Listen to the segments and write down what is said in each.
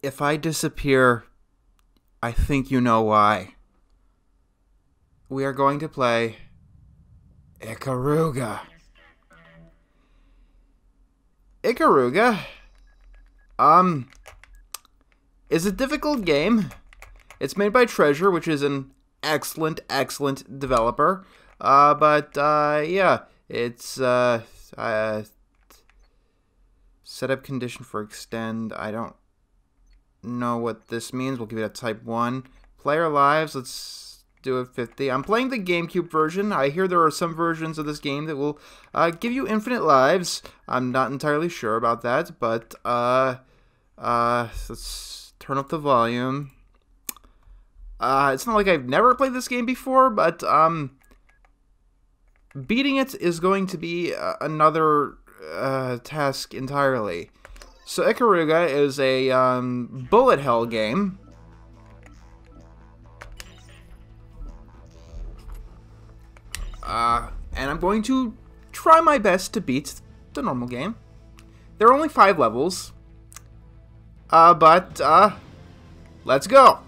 If I disappear, I think you know why. We are going to play Ikaruga. Ikaruga, is a difficult game. It's made by Treasure, which is an excellent developer. Yeah, it's, setup condition for extend. I don't know what this means. We'll give it a type 1. Player lives, let's do it 50. I'm playing the Gamecube version. I hear there are some versions of this game that will give you infinite lives. I'm not entirely sure about that, but let's turn up the volume. It's not like I've never played this game before, but beating it is going to be another task entirely. So Ikaruga is a bullet hell game. And I'm going to try my best to beat the normal game. There are only 5 levels. Let's go!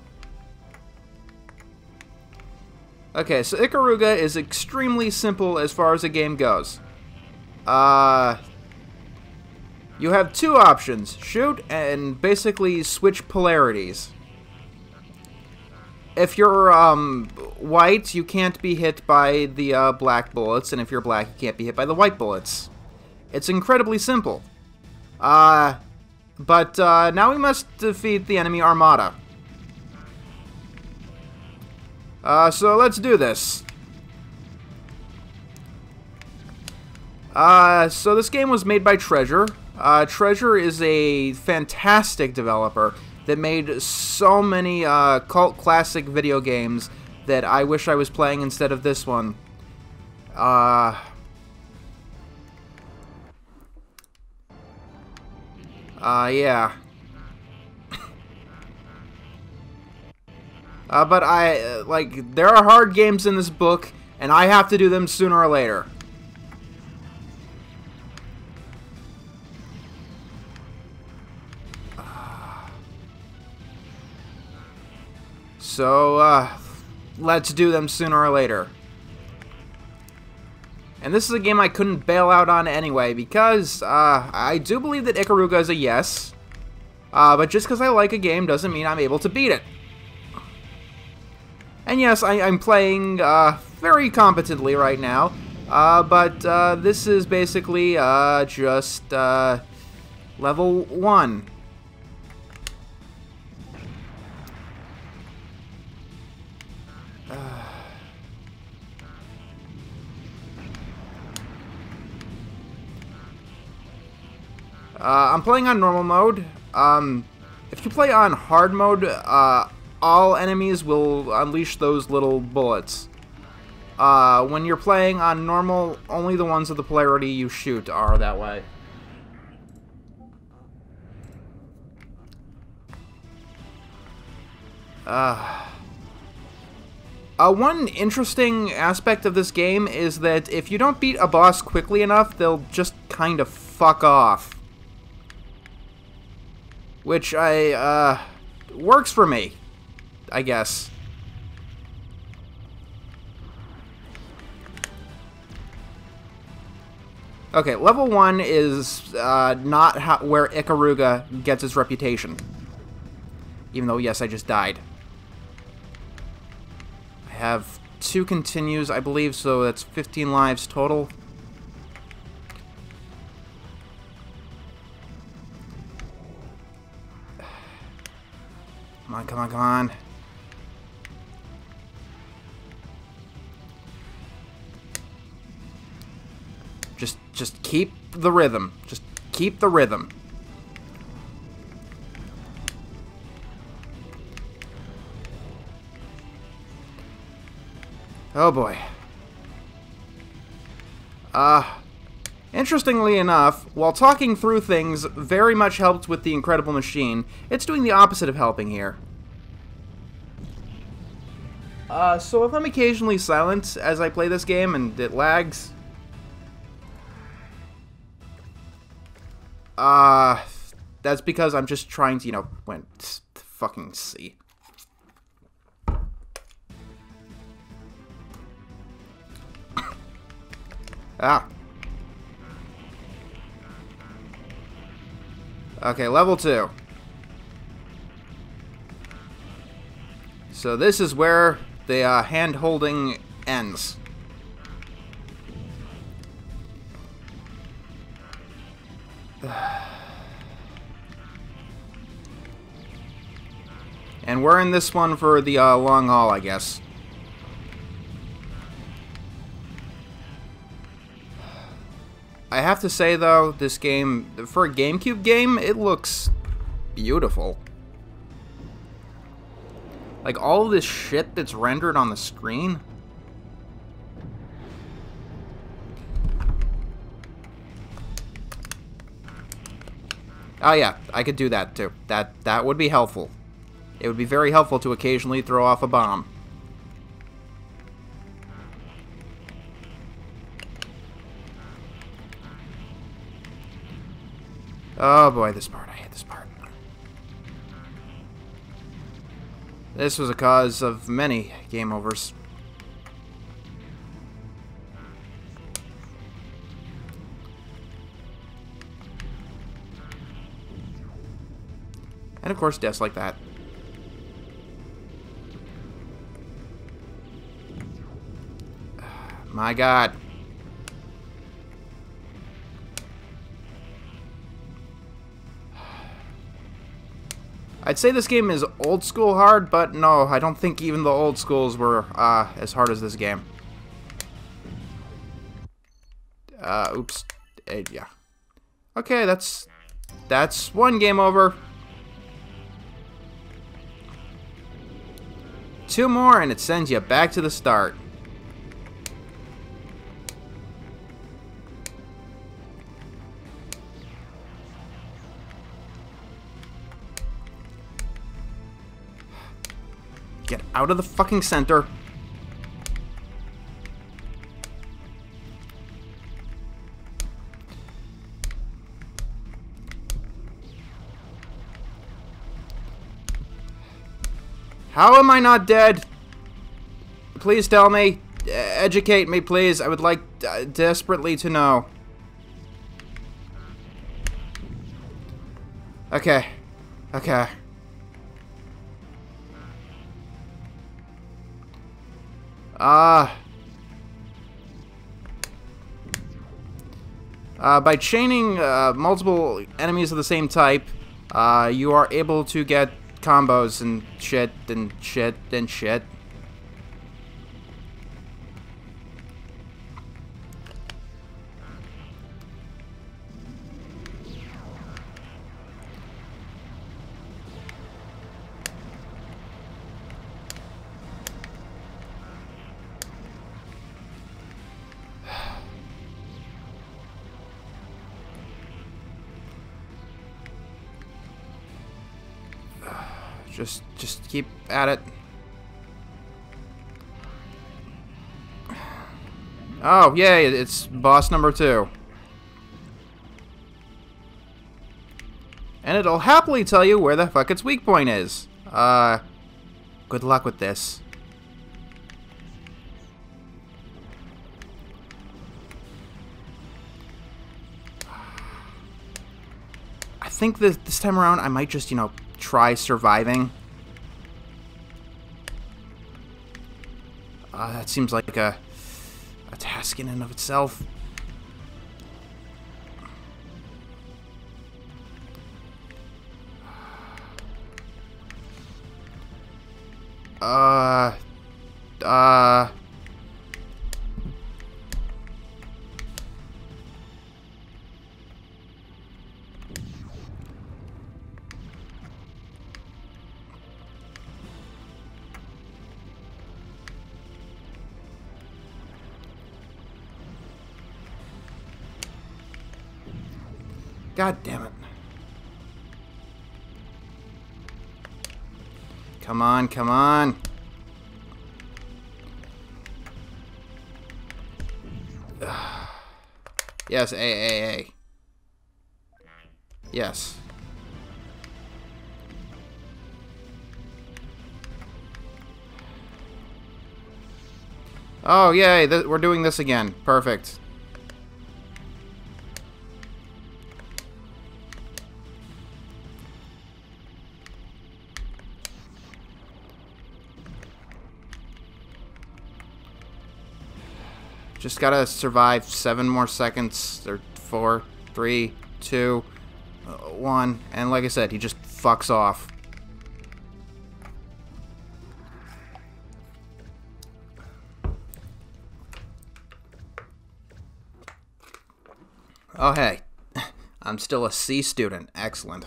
Okay, so Ikaruga is extremely simple as far as the game goes. You have 2 options. Shoot and basically switch polarities. If you're white, you can't be hit by the black bullets, and if you're black, you can't be hit by the white bullets. It's incredibly simple. Now we must defeat the enemy armada. So let's do this. So this game was made by Treasure. Treasure is a fantastic developer that made so many cult classic video games that I wish I was playing instead of this one. Yeah. But there are hard games in this book, and I have to do them sooner or later. So, let's do them sooner or later. And this is a game I couldn't bail out on anyway, because, I do believe that Ikaruga is a yes. But just because I like a game doesn't mean I'm able to beat it. And yes, I'm playing, very competently right now. This is basically, just, level 1. I'm playing on normal mode. If you play on hard mode, all enemies will unleash those little bullets. When you're playing on normal, only the ones of the polarity you shoot are that way. One interesting aspect of this game is that if you don't beat a boss quickly enough, they'll just kind of fuck off. Which works for me, I guess. Okay, level 1 is not where Ikaruga gets its reputation. Even though, yes, I just died. I have 2 continues, I believe, so that's 15 lives total. Come on, come on, come on. Just keep the rhythm. Just keep the rhythm. Oh boy. Interestingly enough, while talking through things very much helped with the Incredible Machine, it's doing the opposite of helping here. So if I'm occasionally silent as I play this game and it lags, that's because I'm just trying to, you know, fucking see. Ah. Okay, level 2. So this is where the hand-holding ends. And we're in this one for the long haul, I guess. I have to say, though, this game, for a GameCube game, it looks beautiful. Like, all of this shit that's rendered on the screen. Oh yeah, I could do that too. That would be helpful. It would be very helpful to occasionally throw off a bomb. Oh boy, this part. I hate this part. This was a cause of many game overs. And of course, deaths like that. My God. I'd say this game is old school hard, but no, I don't think even the old schools were as hard as this game. Oops. Yeah. Okay, that's one game over. 2 more and it sends you back to the start. Get out of the fucking center. How am I not dead? Please tell me. Educate me, please. I would like desperately to know. Okay. Okay. By chaining multiple enemies of the same type, you are able to get combos and shit and shit and shit. Just keep at it. Oh, yay, it's boss number 2. And it'll happily tell you where the fuck its weak point is. Good luck with this. I think this time around I might just, you know, try surviving. That seems like a task in and of itself. God damn it. Come on, come on. Yes, A. Yes. Oh, yay, we're doing this again. Perfect. Just gotta survive 7 more seconds. Or 4, 3, 2, 1. And like I said, he just fucks off. Oh, hey. I'm still a C student. Excellent.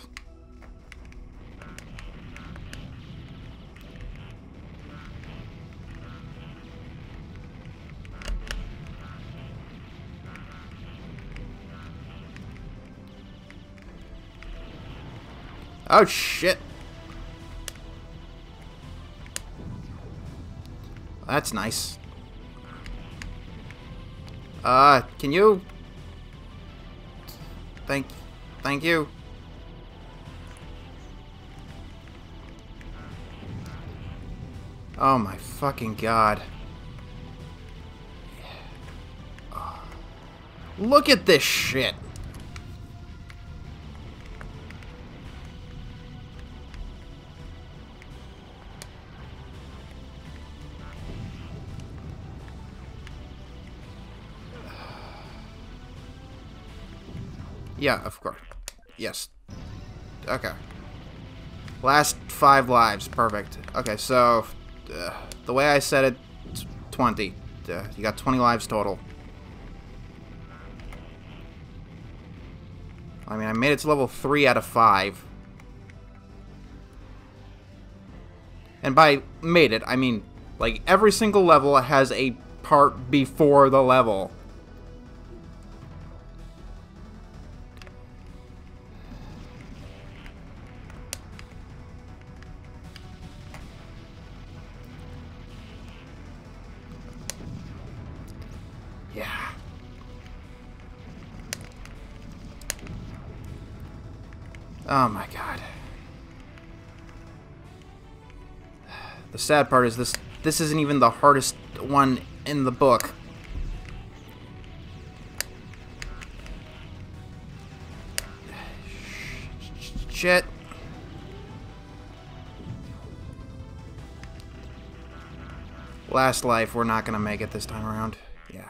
Oh, shit. That's nice. Can you... Thank you. Oh my fucking god. Look at this shit. Yeah, of course. Yes. Okay. Last 5 lives. Perfect. Okay, so... the way I said it, 20. You got 20 lives total. I mean, I made it to level 3 out of 5. And by made it, I mean, like, every single level has a part before the level. Yeah. Oh my god. The sad part is this isn't even the hardest one in the book. Shit. Last life, we're not gonna make it this time around. Yeah.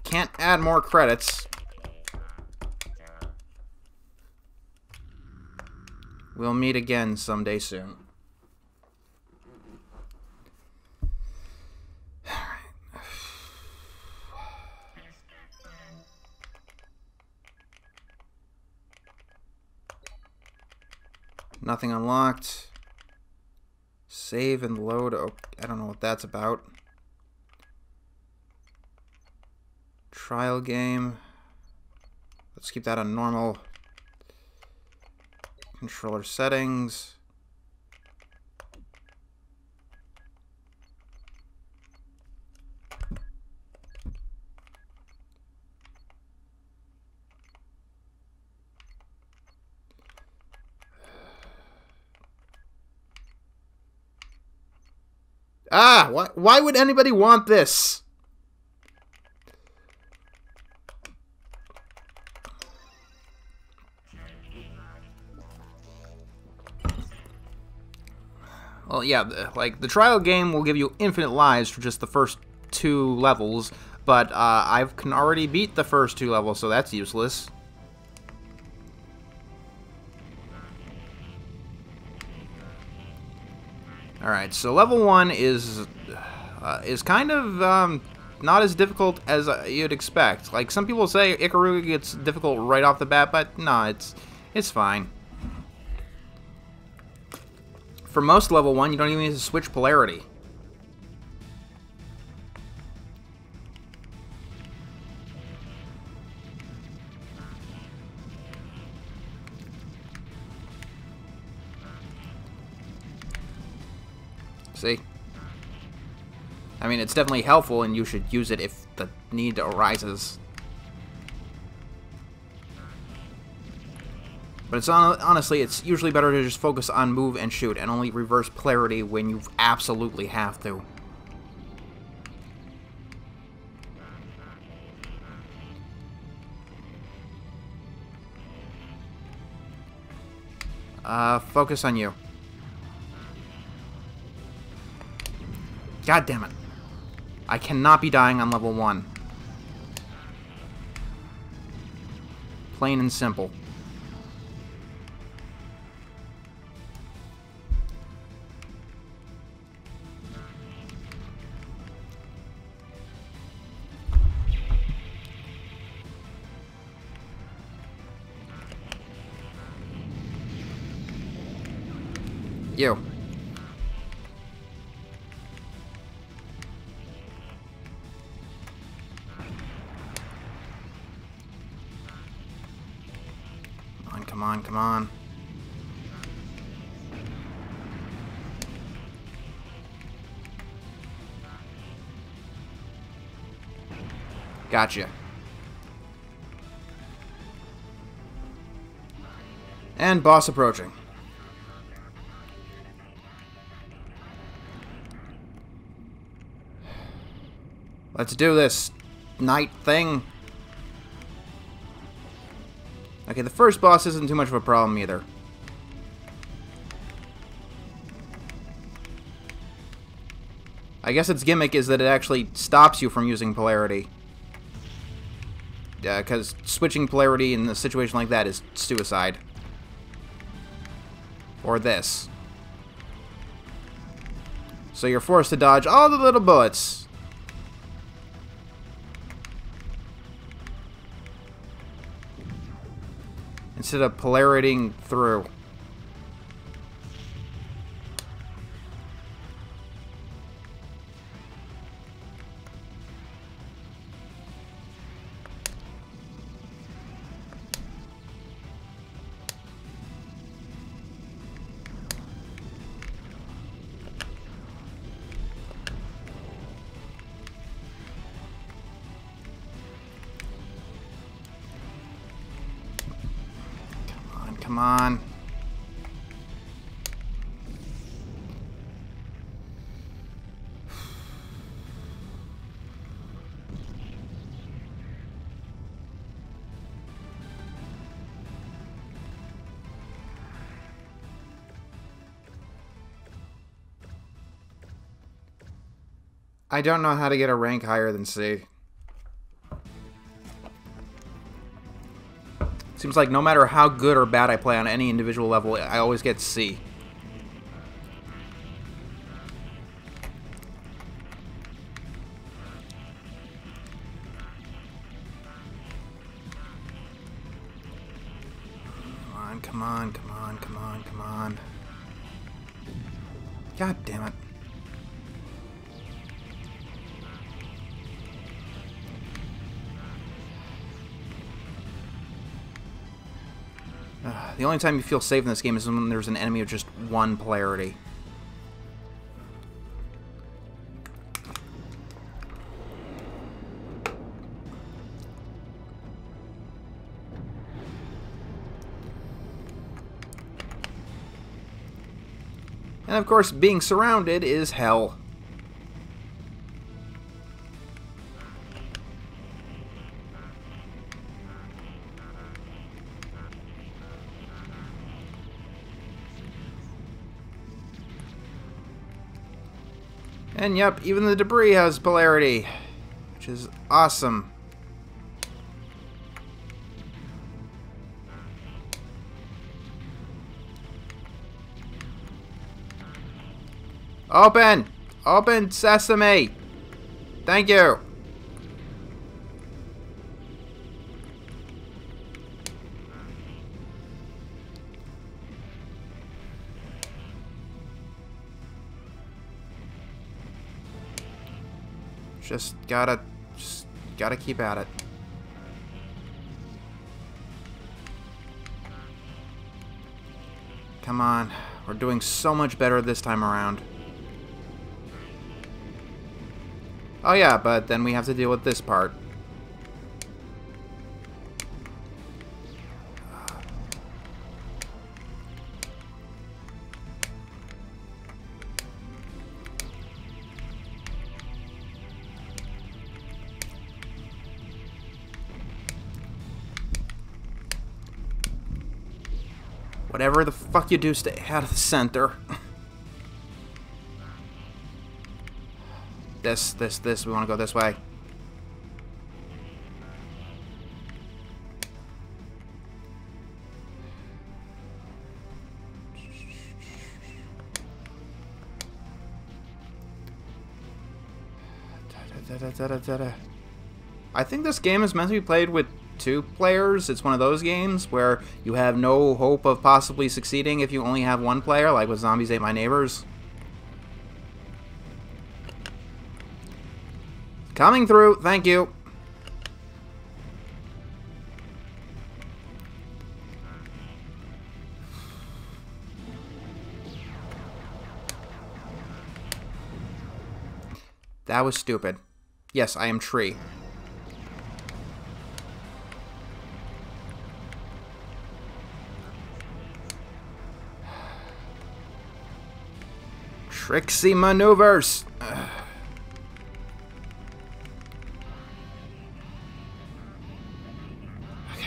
Can't add more credits. We'll meet again someday soon. Nothing unlocked. Save and load. Oh, I don't know what that's about. Trial game. Let's keep that on normal. Controller settings. Ah, why would anybody want this? Well, yeah, like, the trial game will give you infinite lives for just the first 2 levels, but I can already beat the first 2 levels, so that's useless. Alright, so level 1 is kind of not as difficult as you'd expect. Like, some people say Ikaruga gets difficult right off the bat, but no, it's fine. For most level 1, you don't even need to switch polarity. See? I mean, it's definitely helpful, and you should use it if the need arises. But it's honestly, it's usually better to just focus on move and shoot, and only reverse polarity when you absolutely have to. Focus on you. God damn it. I cannot be dying on level 1. Plain and simple. You. Come on, come on. Gotcha. And boss approaching. Let's do this night thing. Okay, the first boss isn't too much of a problem either. I guess its gimmick is that it actually stops you from using polarity. Because switching polarity in a situation like that is suicide. Or this. So you're forced to dodge all the little bullets. Instead of polaritying through. Come on. I don't know how to get a rank higher than C. Seems like no matter how good or bad I play on any individual level, I always get C. Come on, come on, come on, come on. God damn it. The only time you feel safe in this game is when there's an enemy of just one polarity. And of course, being surrounded is hell. And yep, even the debris has polarity, which is awesome. Open! Open sesame! Thank you! Just gotta keep at it. Come on. We're doing so much better this time around. Oh yeah, but then we have to deal with this part. Whatever the fuck you do, stay out of the center. This. We want to go this way. I think this game is meant to be played with 2 players. It's one of those games where you have no hope of possibly succeeding if you only have 1 player, like with Zombies Ate My Neighbors. Coming through, thank you. That was stupid. Yes, I am tree. Tricksy maneuvers. Ugh. Okay.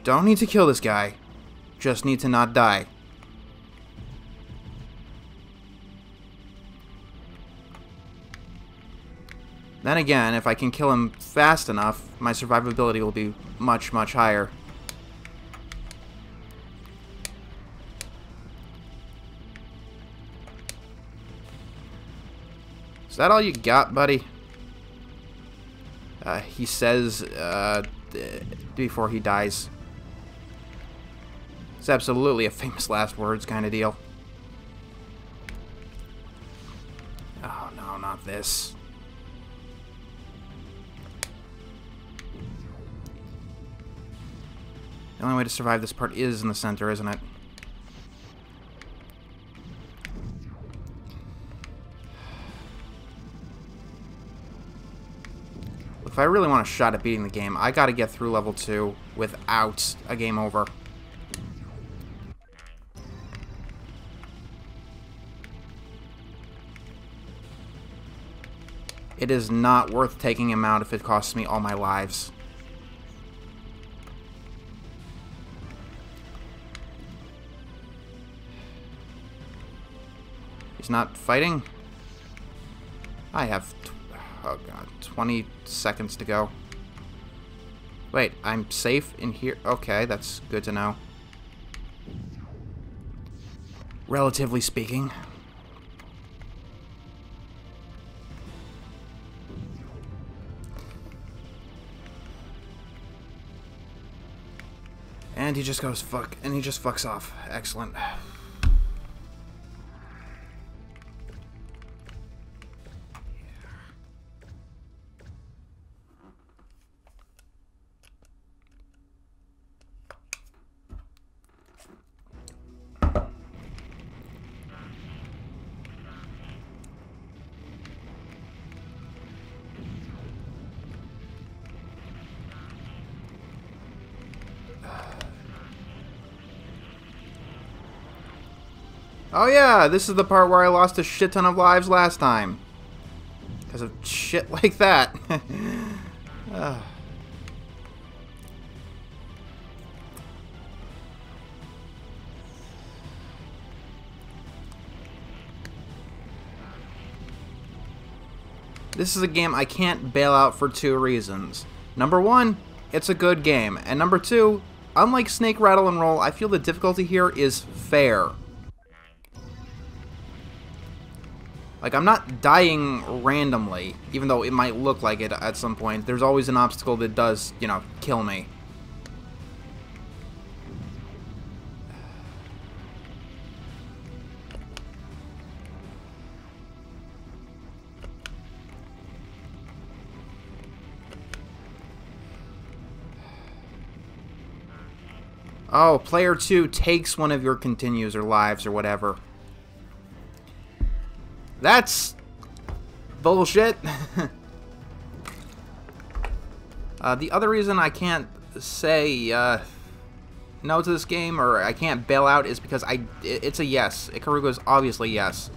Don't need to kill this guy. Just need to not die. Then again, if I can kill him fast enough, my survivability will be much, much higher. Is that all you got, buddy? He says, before he dies. It's absolutely a famous last words kind of deal. Oh, no, not this. The only way to survive this part is in the center, isn't it? If I really want a shot at beating the game, I gotta get through level 2 without a game over. It is not worth taking him out if it costs me all my lives. He's not fighting? I have, oh god, 20 seconds to go. Wait, I'm safe in here? Okay, that's good to know. Relatively speaking. And he just goes fuck, and he just fucks off. Excellent. Oh yeah, this is the part where I lost a shit ton of lives last time. Because of shit like that. This is a game I can't bail out for 2 reasons. Number 1, it's a good game. And number 2, unlike Snake, Rattle, and Roll, I feel the difficulty here is fair. Like, I'm not dying randomly, even though it might look like it at some point. There's always an obstacle that does, you know, kill me. Oh, player 2 takes one of your continues or lives or whatever. That's bullshit. The other reason I can't say no to this game, or I can't bail out, is because it's a yes. Ikaruga is obviously yes.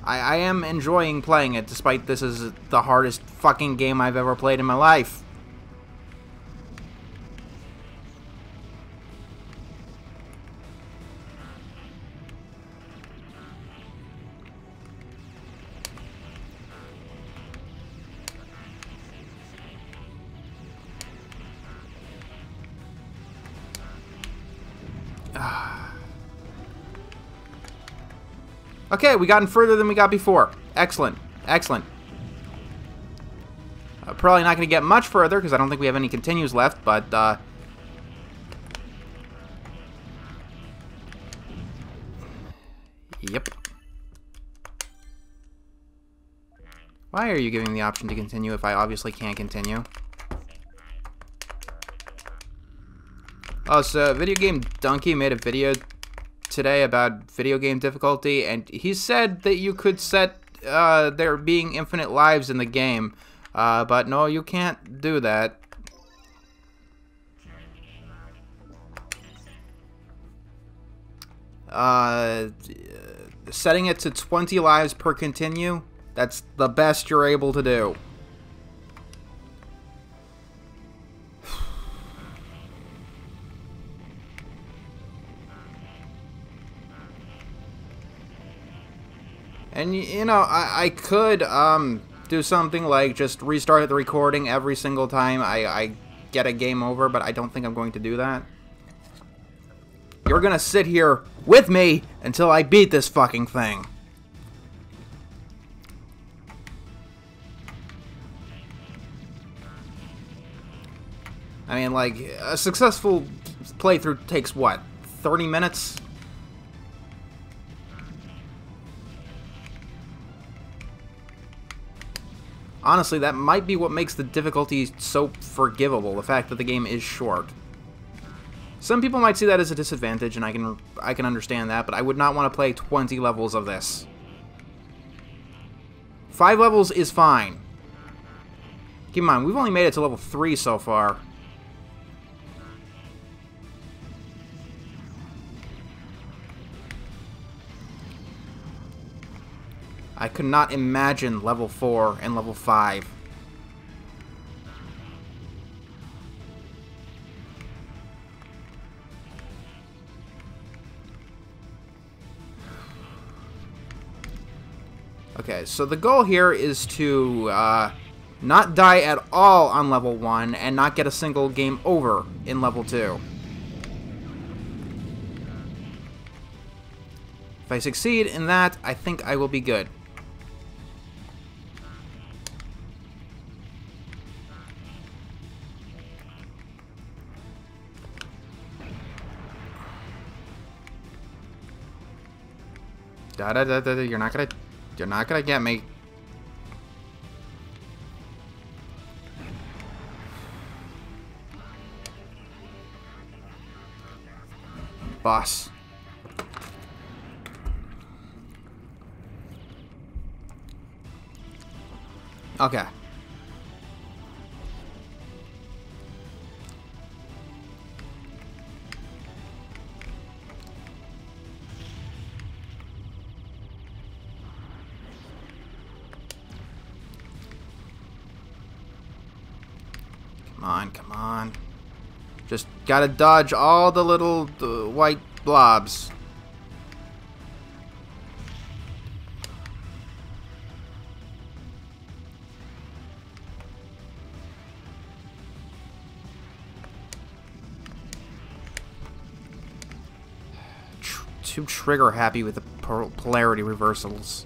I am enjoying playing it, despite this is the hardest fucking game I've ever played in my life. Okay, we gotten further than we got before. Excellent. Excellent. Probably not going to get much further because I don't think we have any continues left, but yep. Why are you giving the option to continue if I obviously can't continue? Oh, so Video Game Donkey made a video today about video game difficulty, and he said that you could set there being infinite lives in the game, but no, you can't do that. Setting it to 20 lives per continue, that's the best you're able to do. And, you know, I could do something like just restart the recording every single time I get a game over, but I don't think I'm going to do that. You're gonna sit here with me until I beat this fucking thing. I mean, like, a successful playthrough takes, what, 30 minutes? Honestly, that might be what makes the difficulty so forgivable, the fact that the game is short. Some people might see that as a disadvantage, and I can understand that, but I would not want to play 20 levels of this. 5 levels is fine. Keep in mind, we've only made it to level 3 so far. I could not imagine level 4 and level 5. Okay, so the goal here is to not die at all on level 1 and not get a single game over in level 2. If I succeed in that, I think I will be good. You're not gonna get me. Boss. Okay. Come on. Just gotta dodge all the little white blobs. Too trigger happy with the polarity reversals.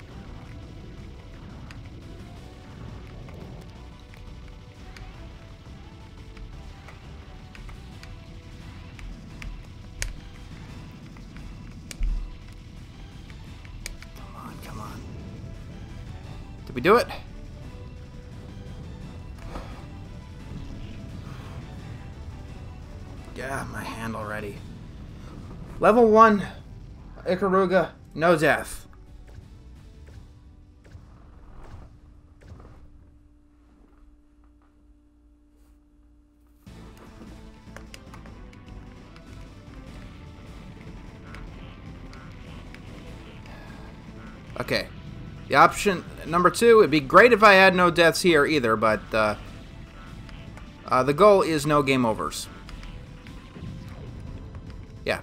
Come on. Did we do it? Yeah, my hand already. Level 1. Ikaruga, no death. Okay. The option number 2, it'd be great if I had no deaths here either, but the goal is no game overs. Yeah.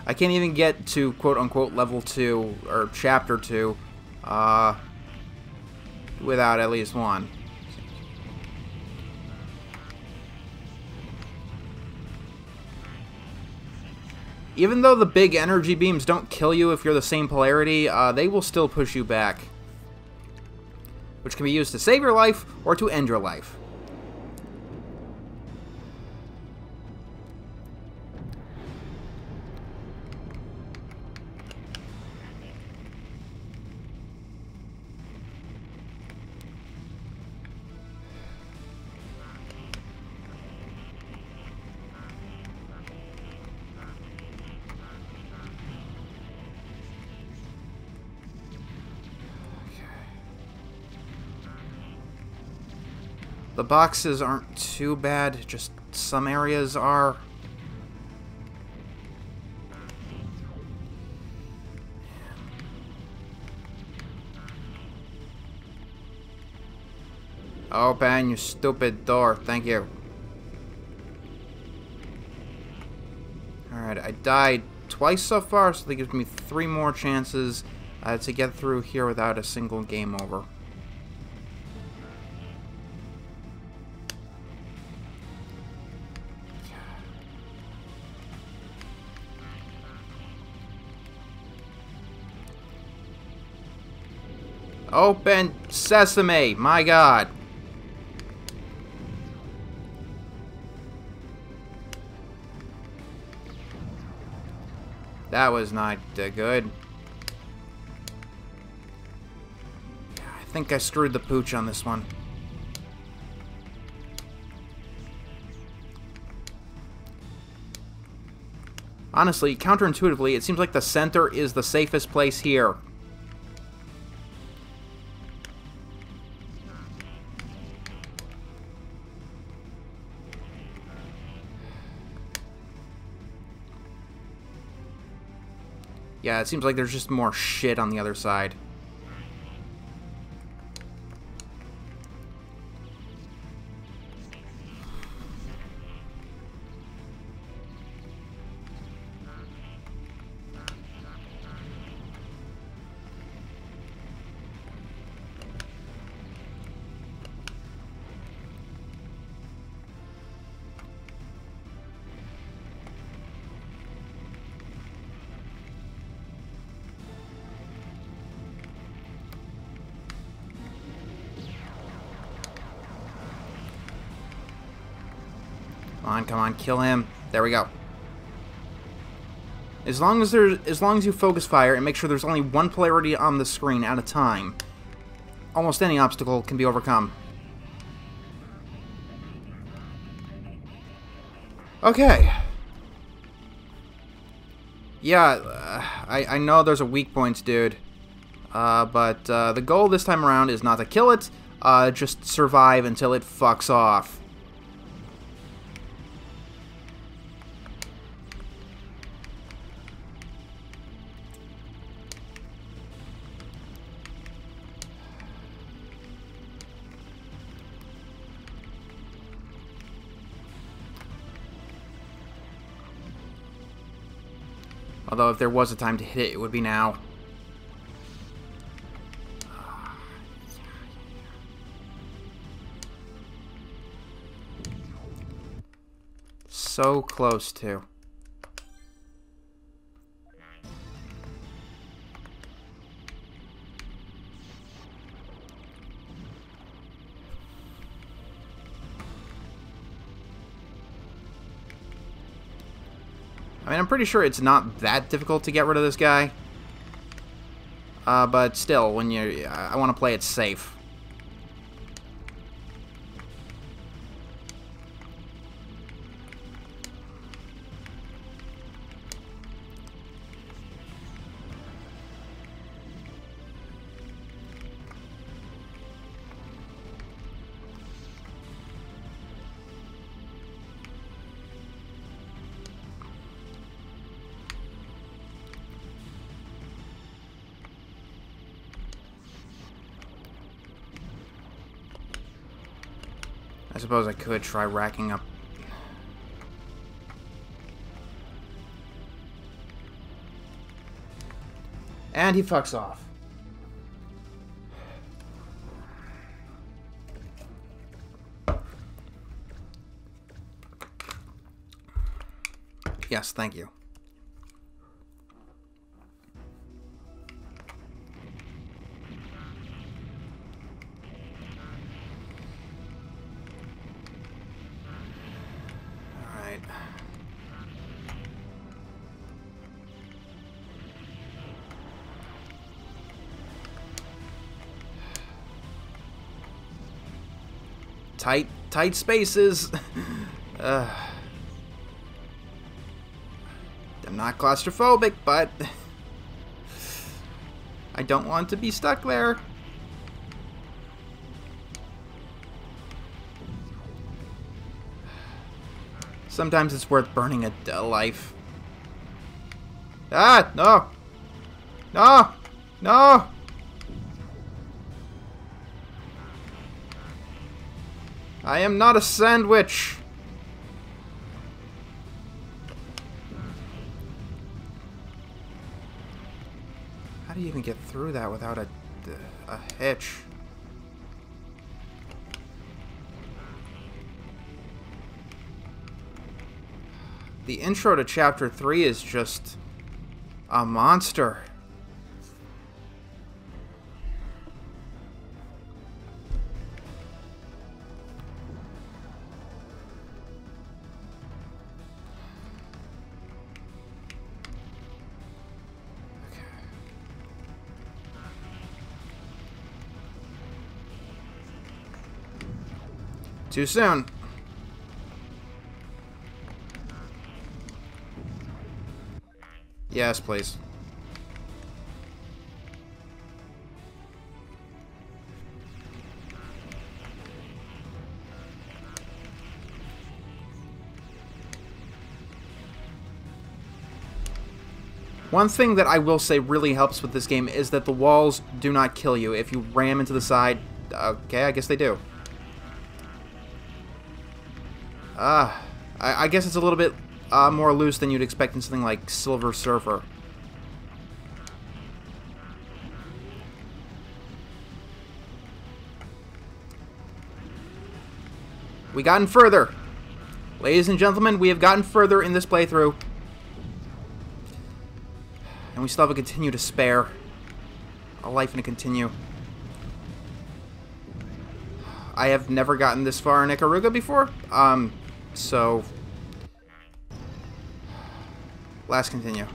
I can't even get to quote-unquote level 2 or chapter 2 without at least one. Even though the big energy beams don't kill you if you're the same polarity, they will still push you back. Which can be used to save your life or to end your life. The boxes aren't too bad, just some areas are. Open, you stupid door. Thank you. Alright, I died twice so far, so that gives me 3 more chances to get through here without a single game over. Open sesame, my god. That was not good. I think I screwed the pooch on this one. Honestly, counterintuitively, it seems like the center is the safest place here. Yeah, it seems like there's just more shit on the other side. Come on, kill him. There we go. As long as you focus fire and make sure there's only one polarity on the screen at a time, almost any obstacle can be overcome. Okay. Yeah, I know there's a weak points, dude. But the goal this time around is not to kill it, just survive until it fucks off. Although if there was a time to hit it, it would be now. So close to. I mean, I'm pretty sure it's not that difficult to get rid of this guy. But still, when I want to play it safe. I suppose I could try racking up. And he fucks off. Yes, thank you. Tight spaces. I'm not claustrophobic, but I don't want to be stuck there. Sometimes it's worth burning a life. Ah, no! No! No! I am not a sandwich! How do you even get through that without a hitch? The intro to Chapter 3 is just a monster. Too soon. Yes, please. One thing that I will say really helps with this game is that the walls do not kill you. If you ram into the side, okay, I guess they do. I guess it's a little bit more loose than you'd expect in something like Silver Surfer. We gotten further. Ladies and gentlemen, we have gotten further in this playthrough. And we still have a continue to spare. A life and a continue. I have never gotten this far in Ikaruga before. So... Last continue.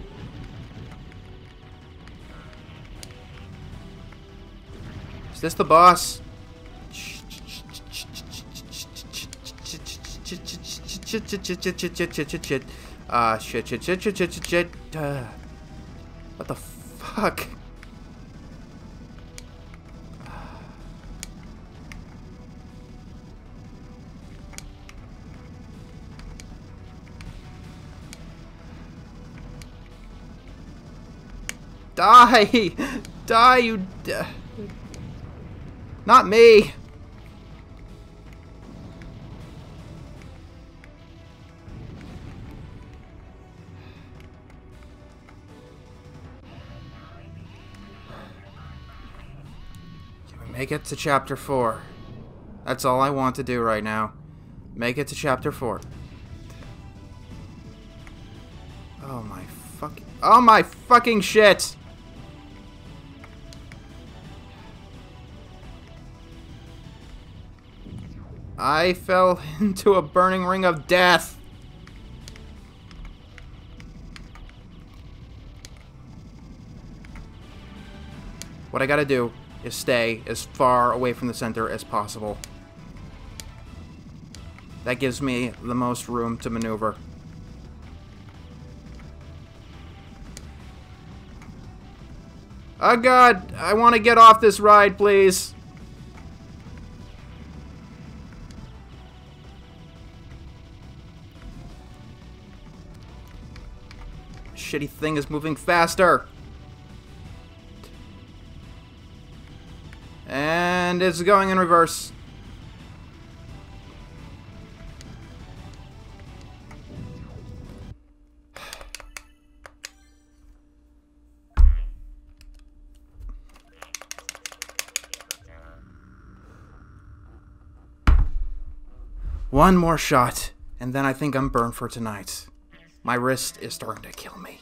Is this the boss? What the fuck? Die! Die, you... Not me! Can we make it to Chapter 4? That's all I want to do right now. Make it to Chapter 4. Oh my fucking shit! I fell into a burning ring of death. What I gotta do is stay as far away from the center as possible. That gives me the most room to maneuver. Oh god, I want to get off this ride, please. Shitty thing is moving faster. And it's going in reverse. One more shot, and then I think I'm burned for tonight. My wrist is starting to kill me.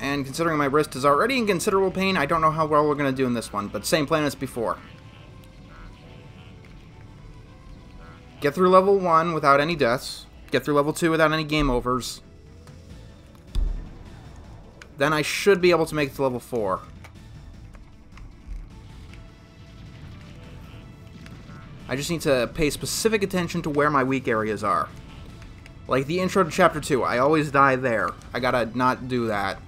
And considering my wrist is already in considerable pain, I don't know how well we're going to do in this one, but same plan as before. Get through level 1 without any deaths. Get through level 2 without any game overs. Then I should be able to make it to level 4. I just need to pay specific attention to where my weak areas are. Like the intro to Chapter 2, I always die there. I gotta not do that.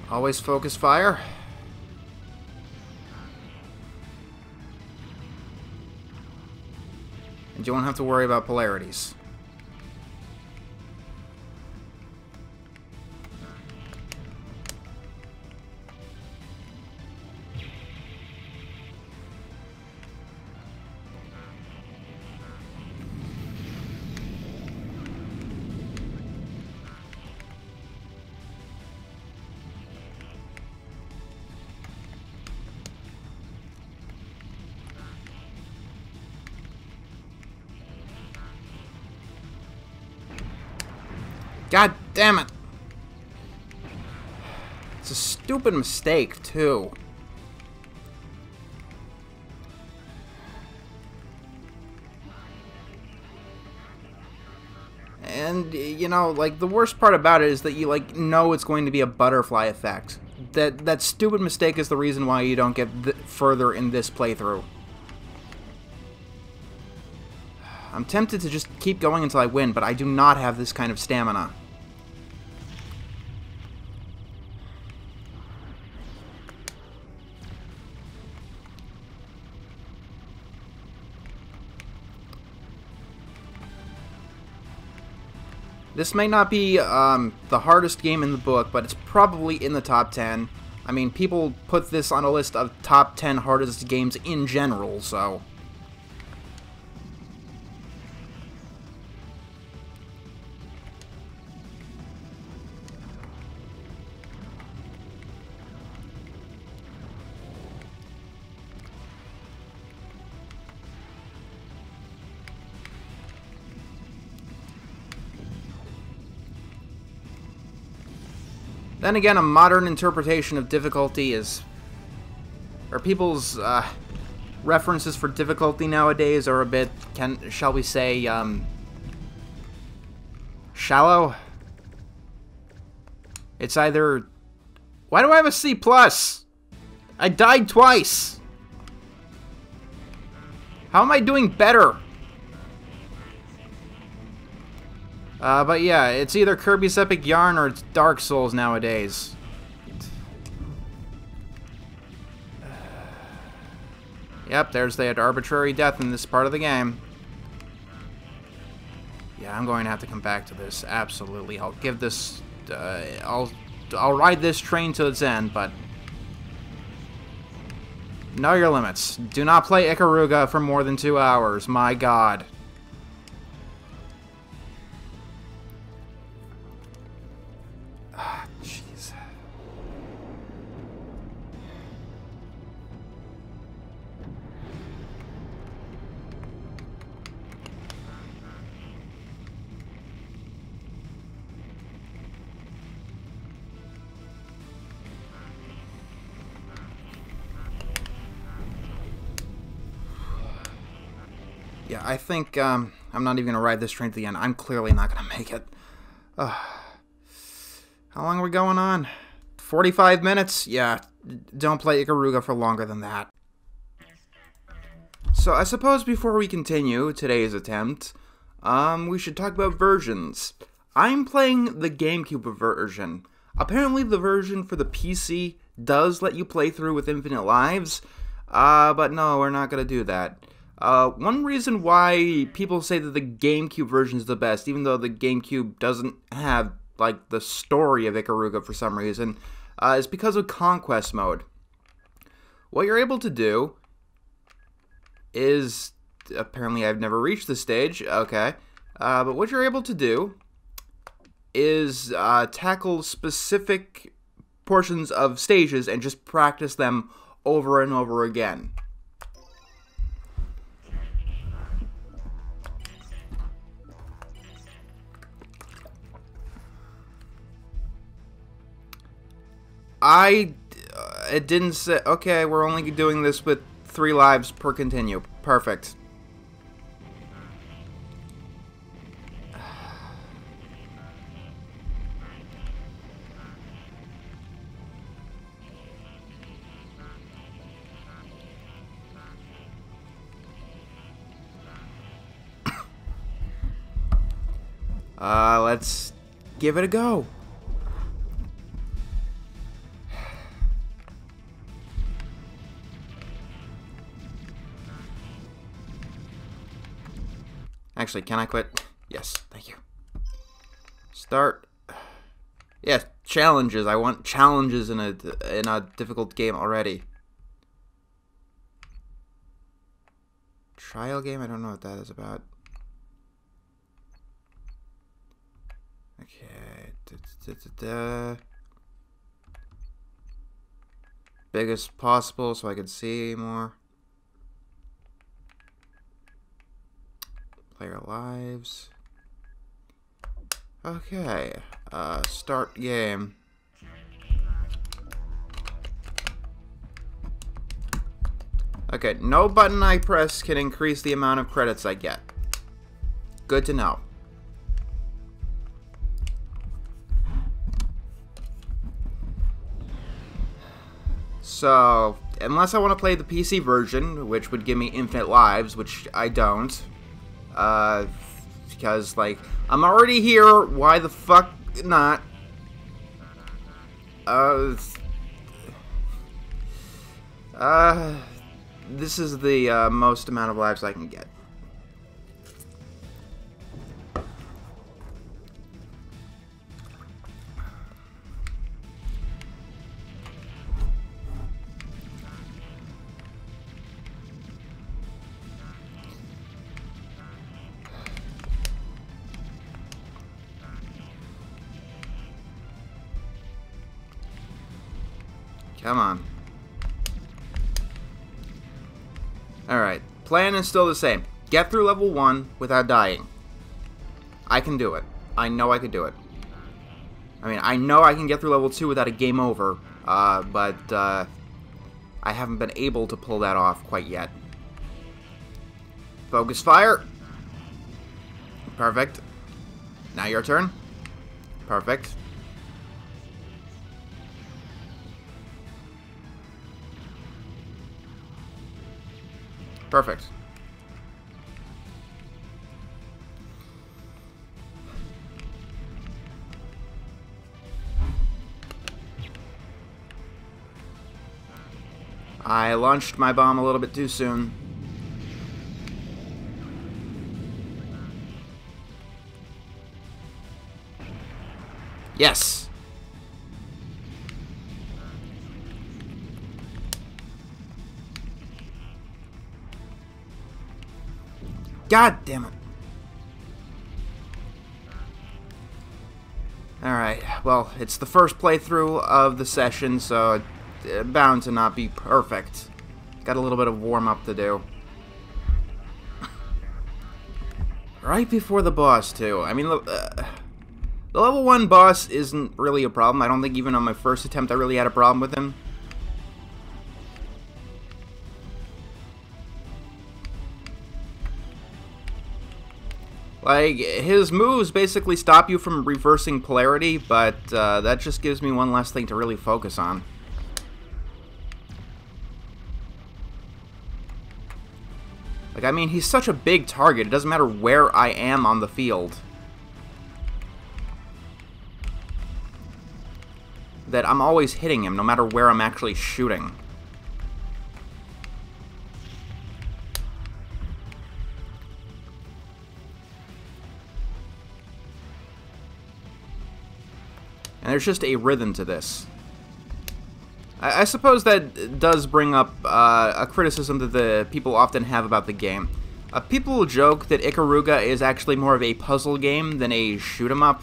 Always focus fire. And you won't have to worry about polarities. God damn it! It's a stupid mistake, too. And, you know, like, the worst part about it is that you, like, know it's going to be a butterfly effect. That stupid mistake is the reason why you don't get further in this playthrough. I'm tempted to just keep going until I win, but I do not have this kind of stamina. This may not be the hardest game in the book, but it's probably in the top 10. I mean, people put this on a list of top 10 hardest games in general, so... Then again, a modern interpretation of difficulty is... or people's references for difficulty nowadays are a bit, shall we say, shallow? It's either... Why do I have a C+? I died twice! How am I doing better? But yeah, it's either Kirby's Epic Yarn or it's Dark Souls nowadays. Yep, there's that arbitrary death in this part of the game. Yeah, I'm going to have to come back to this, absolutely. I'll give this, I'll ride this train to its end, but... Know your limits. Do not play Ikaruga for more than 2 hours, my god. Jeez. Yeah, I think I'm not even going to ride this train to the end. I'm clearly not going to make it. How long are we going on? 45 minutes? Yeah, don't play Ikaruga for longer than that. So I suppose before we continue today's attempt, we should talk about versions. I'm playing the Gamecube version. Apparently the version for the PC does let you play through with infinite lives, but no, we're not going to do that. One reason why people say that the Gamecube version is the best, even though the Gamecube doesn't have like the story of Ikaruga for some reason, is because of Conquest mode. What you're able to do is, apparently I've never reached this stage, okay, but what you're able to do is tackle specific portions of stages and just practice them over and over again. It didn't say, okay, we're only doing this with 3 lives per continue. Perfect. Let's give it a go. Actually, can I quit? Yes, thank you. Start. Yeah, challenges. I want challenges in a difficult game already. Trial game? I don't know what that is about. Okay. Biggest possible so I can see more. Player lives. Okay. Start game. Okay, no button I press can increase the amount of credits I get. Good to know. So, unless I want to play the PC version, which would give me infinite lives, which I don't, because, like, I'm already here, why the fuck not? This is the most amount of lives I can get. Come on. Alright, plan is still the same. Get through level 1 without dying. I can do it. I know I can do it. I mean, I know I can get through level 2 without a game over, but I haven't been able to pull that off quite yet. Focus fire. Perfect. Now your turn. Perfect. Perfect. I launched my bomb a little bit too soon. Yes! God damn it. Alright, well, it's the first playthrough of the session, so it's bound to not be perfect. Got a little bit of warm-up to do. Right before the boss, too. I mean, the level 1 boss isn't really a problem. I don't think even on my first attempt I really had a problem with him. Like, his moves basically stop you from reversing polarity, but that just gives me one less thing to really focus on. Like, I mean, he's such a big target, it doesn't matter where I am on the field. That I'm always hitting him, no matter where I'm actually shooting. And there's just a rhythm to this. I suppose that does bring up a criticism that the people often have about the game. People joke that Ikaruga is actually more of a puzzle game than a shoot-'em-up.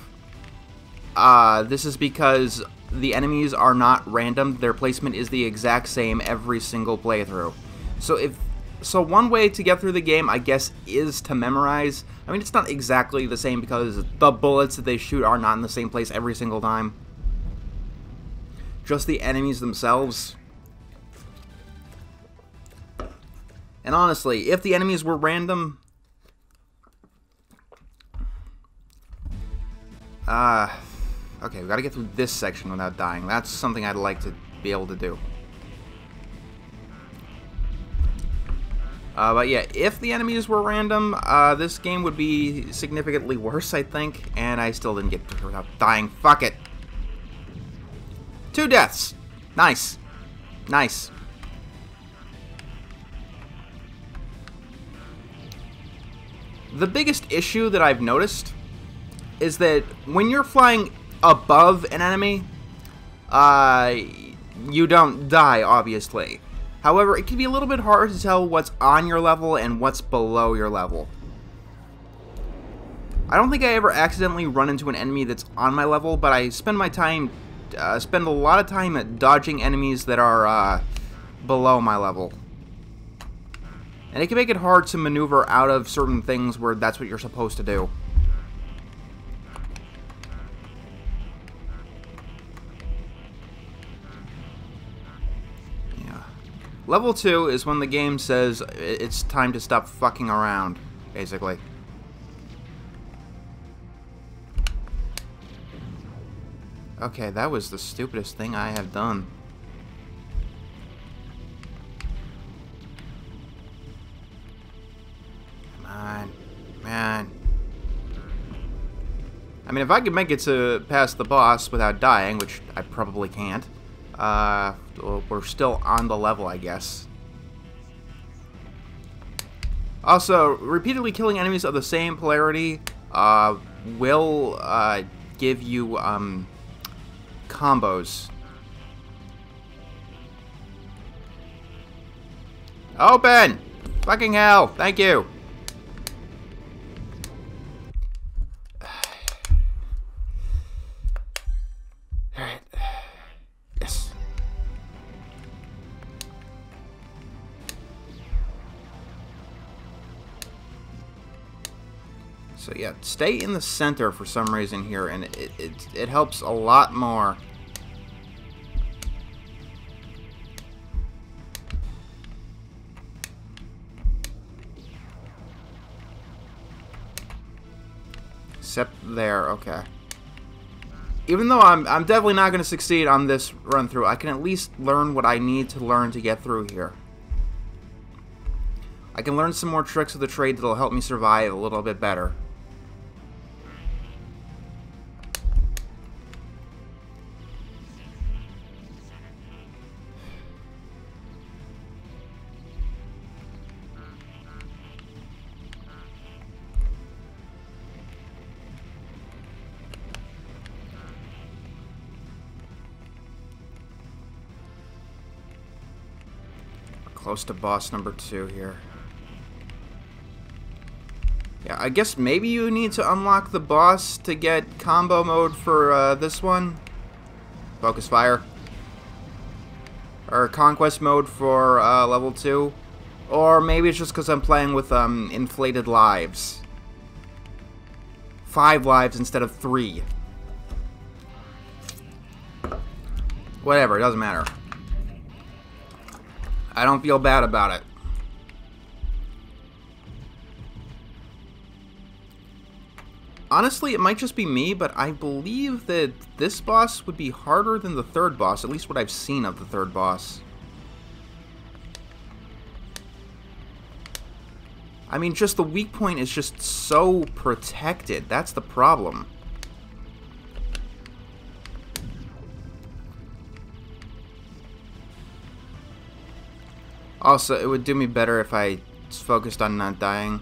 This is because the enemies are not random. Their placement is the exact same every single playthrough. So one way to get through the game, I guess, is to memorize. I mean, it's not exactly the same because the bullets that they shoot are not in the same place every single time. Just the enemies themselves. And honestly, if the enemies were random... okay, we gotta get through this section without dying. That's something I'd like to be able to do. But yeah, if the enemies were random, this game would be significantly worse, I think. And I still didn't get through without dying. Fuck it. 2 deaths. Nice. Nice. The biggest issue that I've noticed is that when you're flying above an enemy, you don't die, obviously. However, it can be a little bit hard to tell what's on your level and what's below your level. I don't think I ever accidentally run into an enemy that's on my level, but I spend a lot of time at dodging enemies that are below my level. And it can make it hard to maneuver out of certain things where that's what you're supposed to do. Yeah. Level 2 is when the game says it's time to stop fucking around, basically. Okay, that was the stupidest thing I have done. Come on. Man. I mean, if I could make it to past the boss without dying, which I probably can't, we're still on the level, I guess. Also, repeatedly killing enemies of the same polarity will give you combos. Open! Fucking hell! Thank you! Alright. Yes. So yeah, stay in the center for some reason here, and it helps a lot more. Except there, okay. Even though I'm definitely not going to succeed on this run through, I can at least learn what I need to learn to get through here. I can learn some more tricks of the trade that'll help me survive a little bit better. Close to boss number 2 here. Yeah, I guess maybe you need to unlock the boss to get combo mode for this one. Focus fire. Or conquest mode for level 2. Or maybe it's just because I'm playing with inflated lives. 5 lives instead of 3. Whatever, it doesn't matter. I don't feel bad about it. Honestly, it might just be me, but I believe that this boss would be harder than the third boss, at least what I've seen of the third boss. I mean, just the weak point is just so protected. That's the problem. Also, it would do me better if I focused on not dying.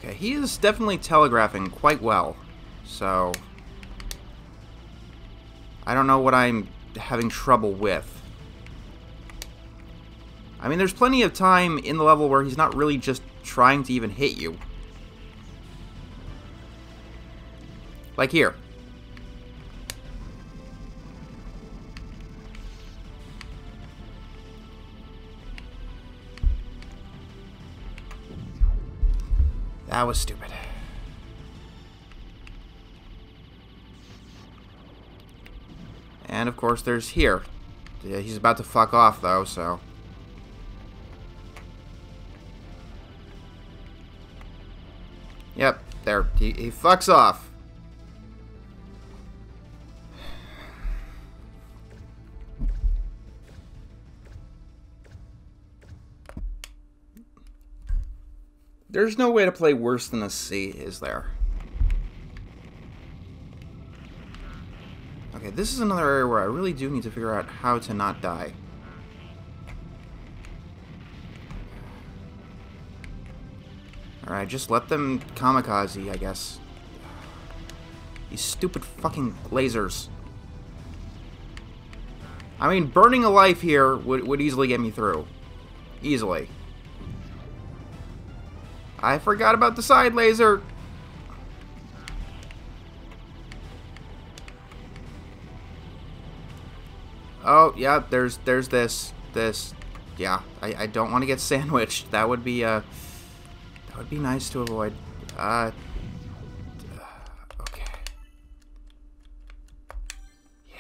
Okay, he is definitely telegraphing quite well. So I don't know what I'm having trouble with. I mean, there's plenty of time in the level where he's not really just trying to even hit you. Like here. That was stupid. And of course there's here. Yeah, he's about to fuck off though, so... Yep, there. He fucks off. There's no way to play worse than a C, is there? Okay, this is another area where I really do need to figure out how to not die. Alright, just let them kamikaze, I guess. These stupid fucking lasers. I mean, burning a life here would easily get me through. Easily. I forgot about the side laser. Oh, yeah, there's this. Yeah, I don't want to get sandwiched. That would be nice to avoid. Okay. Yeah.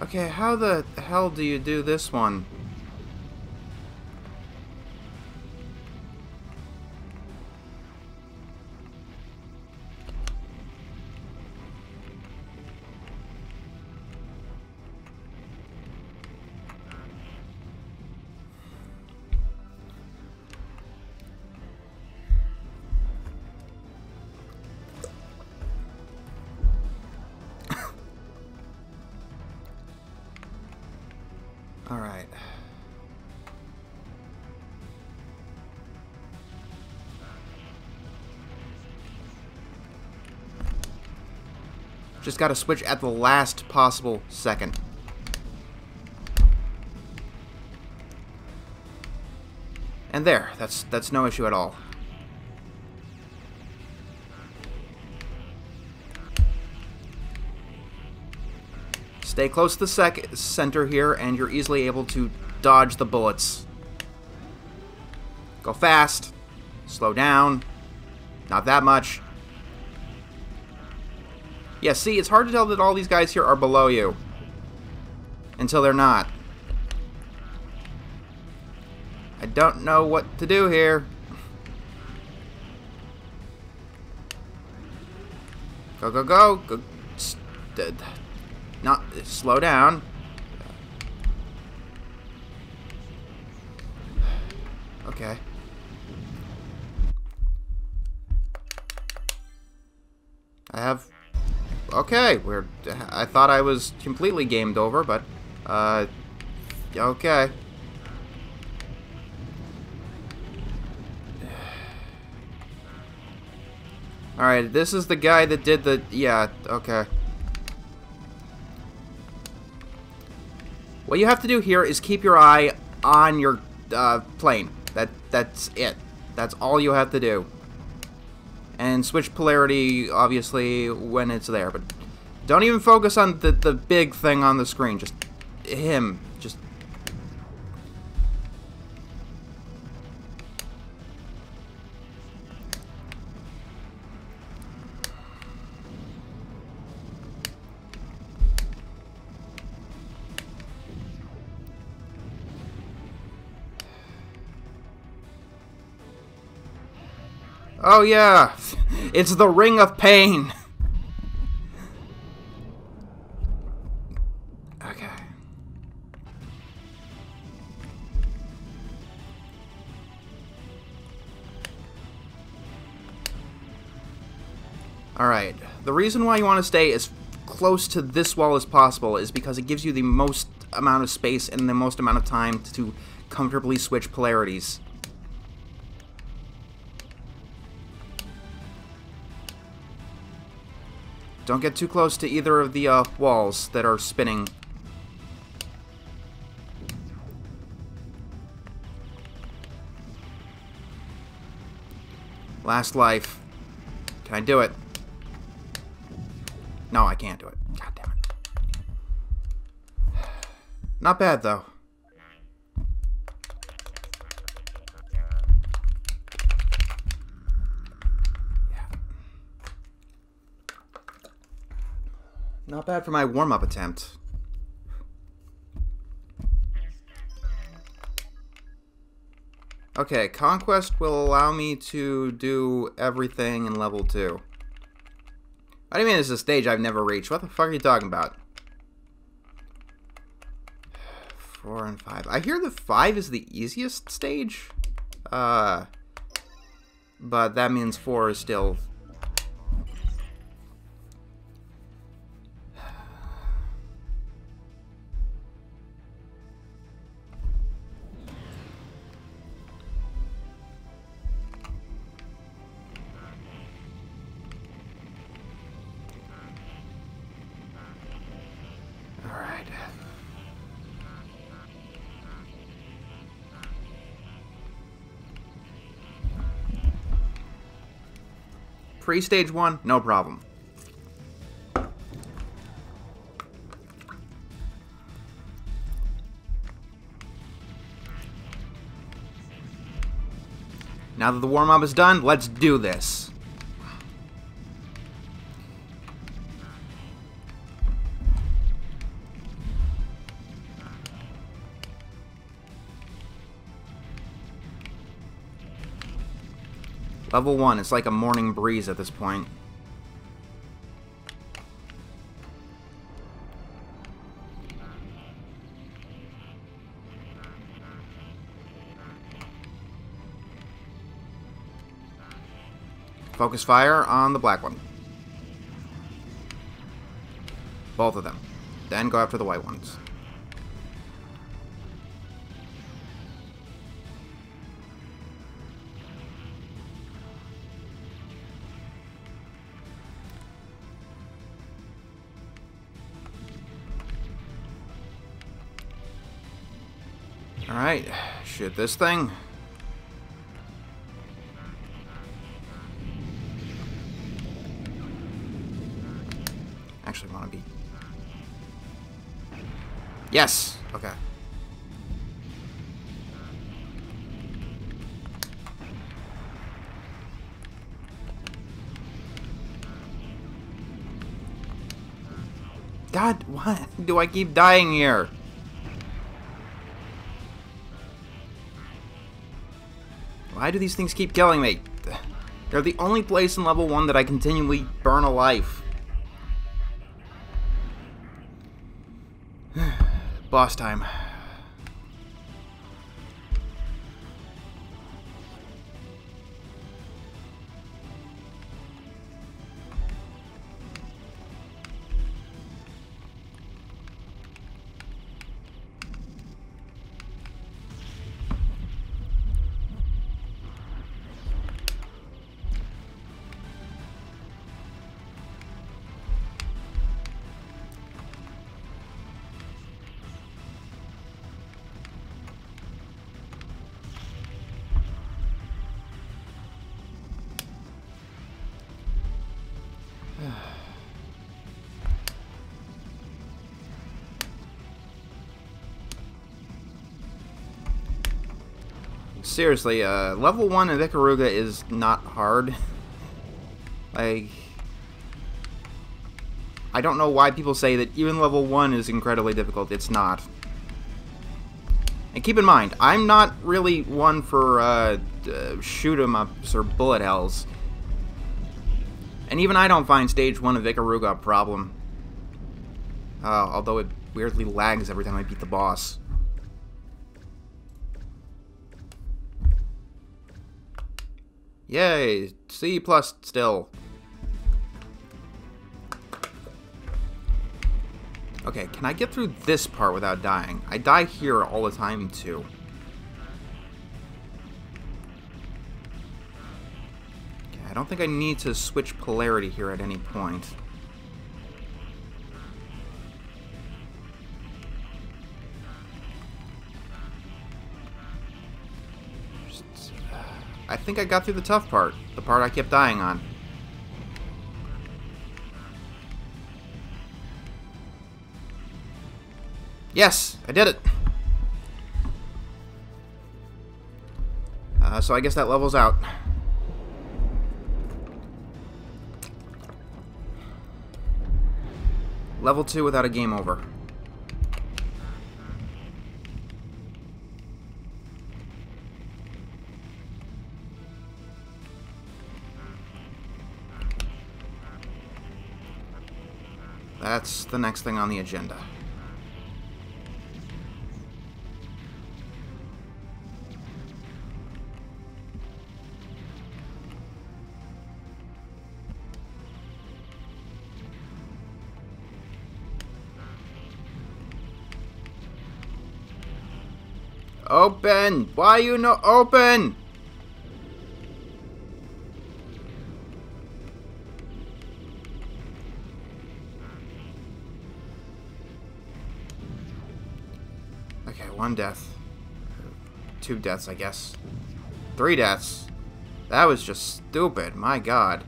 Okay, how the hell do you do this one? Alright. Just gotta switch at the last possible second. And there, that's no issue at all. Stay close to the center here, and you're easily able to dodge the bullets. Go fast. Slow down. Not that much. Yeah, see, it's hard to tell that all these guys here are below you. Until they're not. I don't know what to do here. Go, go, go. Go. Not slow down. Okay. I have... Okay, I thought I was completely gamed over, but... Okay. Alright, this is the guy that did the... Yeah, okay. What you have to do here is keep your eye on your plane. That's it. That's all you have to do. And switch polarity, obviously, when it's there. But don't even focus on the big thing on the screen. Just him. Just... Oh yeah, it's the Ring of Pain. Okay. Alright, the reason why you want to stay as close to this wall as possible is because it gives you the most amount of space and the most amount of time to comfortably switch polarities. Don't get too close to either of the walls that are spinning. Last life. Can I do it? No, I can't do it. God damn it. Not bad, though. Yeah. Not bad for my warm-up attempt. Okay, Conquest will allow me to do everything in level 2. I mean, this is a stage I've never reached. What the fuck are you talking about? 4 and 5. I hear the 5 is the easiest stage. But that means 4 is still... Alright. Pre-stage 1, no problem. Now that the warm-up is done, let's do this. Level 1, it's like a morning breeze at this point. Focus fire on the black one. Both of them. Then go after the white ones. Alright, shoot this thing. Actually want to be... Yes! Okay. God, why do I keep dying here? Why do these things keep killing me? They're the only place in level 1 that I continually burn a life. Boss time. Seriously, level 1 of Ikaruga is not hard. Like, I don't know why people say that even level 1 is incredibly difficult. It's not. And keep in mind, I'm not really one for shoot 'em ups or bullet hells. And even I don't find stage 1 of Ikaruga a problem. Although it weirdly lags every time I beat the boss. Yay! C+ still. Okay, can I get through this part without dying? I die here all the time, too. Okay, I don't think I need to switch polarity here at any point. I think I got through the tough part. The part I kept dying on. Yes, I did it. So I guess that level's out. Level 2 without a game over. That's the next thing on the agenda. Open! Why you no open? Okay, 1 death. 2 deaths, I guess. 3 deaths. That was just stupid. My God.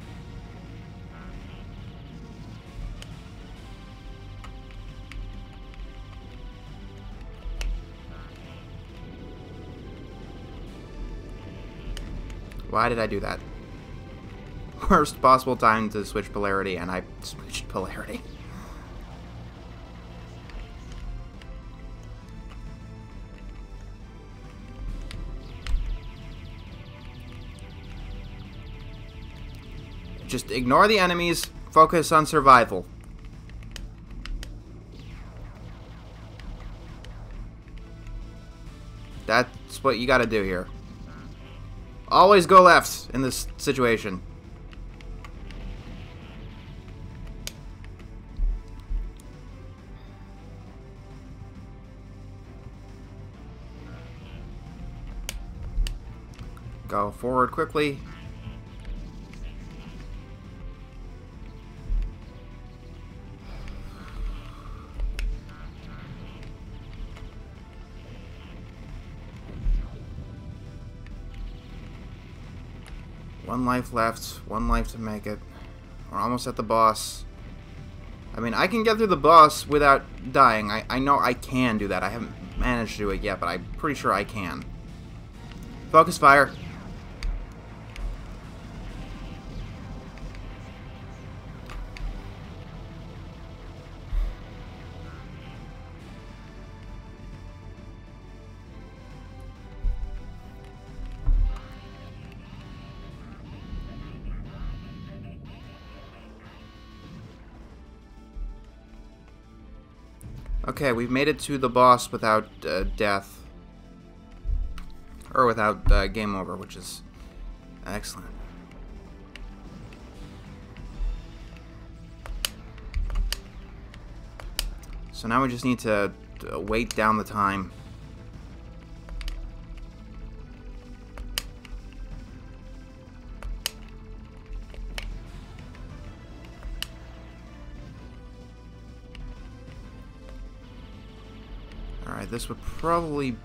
Why did I do that? Worst possible time to switch polarity, and I switched polarity. Just ignore the enemies, focus on survival. That's what you gotta do here. Always go left in this situation. Go forward quickly. One life left, 1 life to make it. We're almost at the boss. I mean, I can get through the boss without dying. I know I can do that. I haven't managed to do it yet, but I'm pretty sure I can. Focus fire. Okay, we've made it to the boss without death. Or without game over, which is excellent. So now we just need to wait down the time. Alright, this would probably...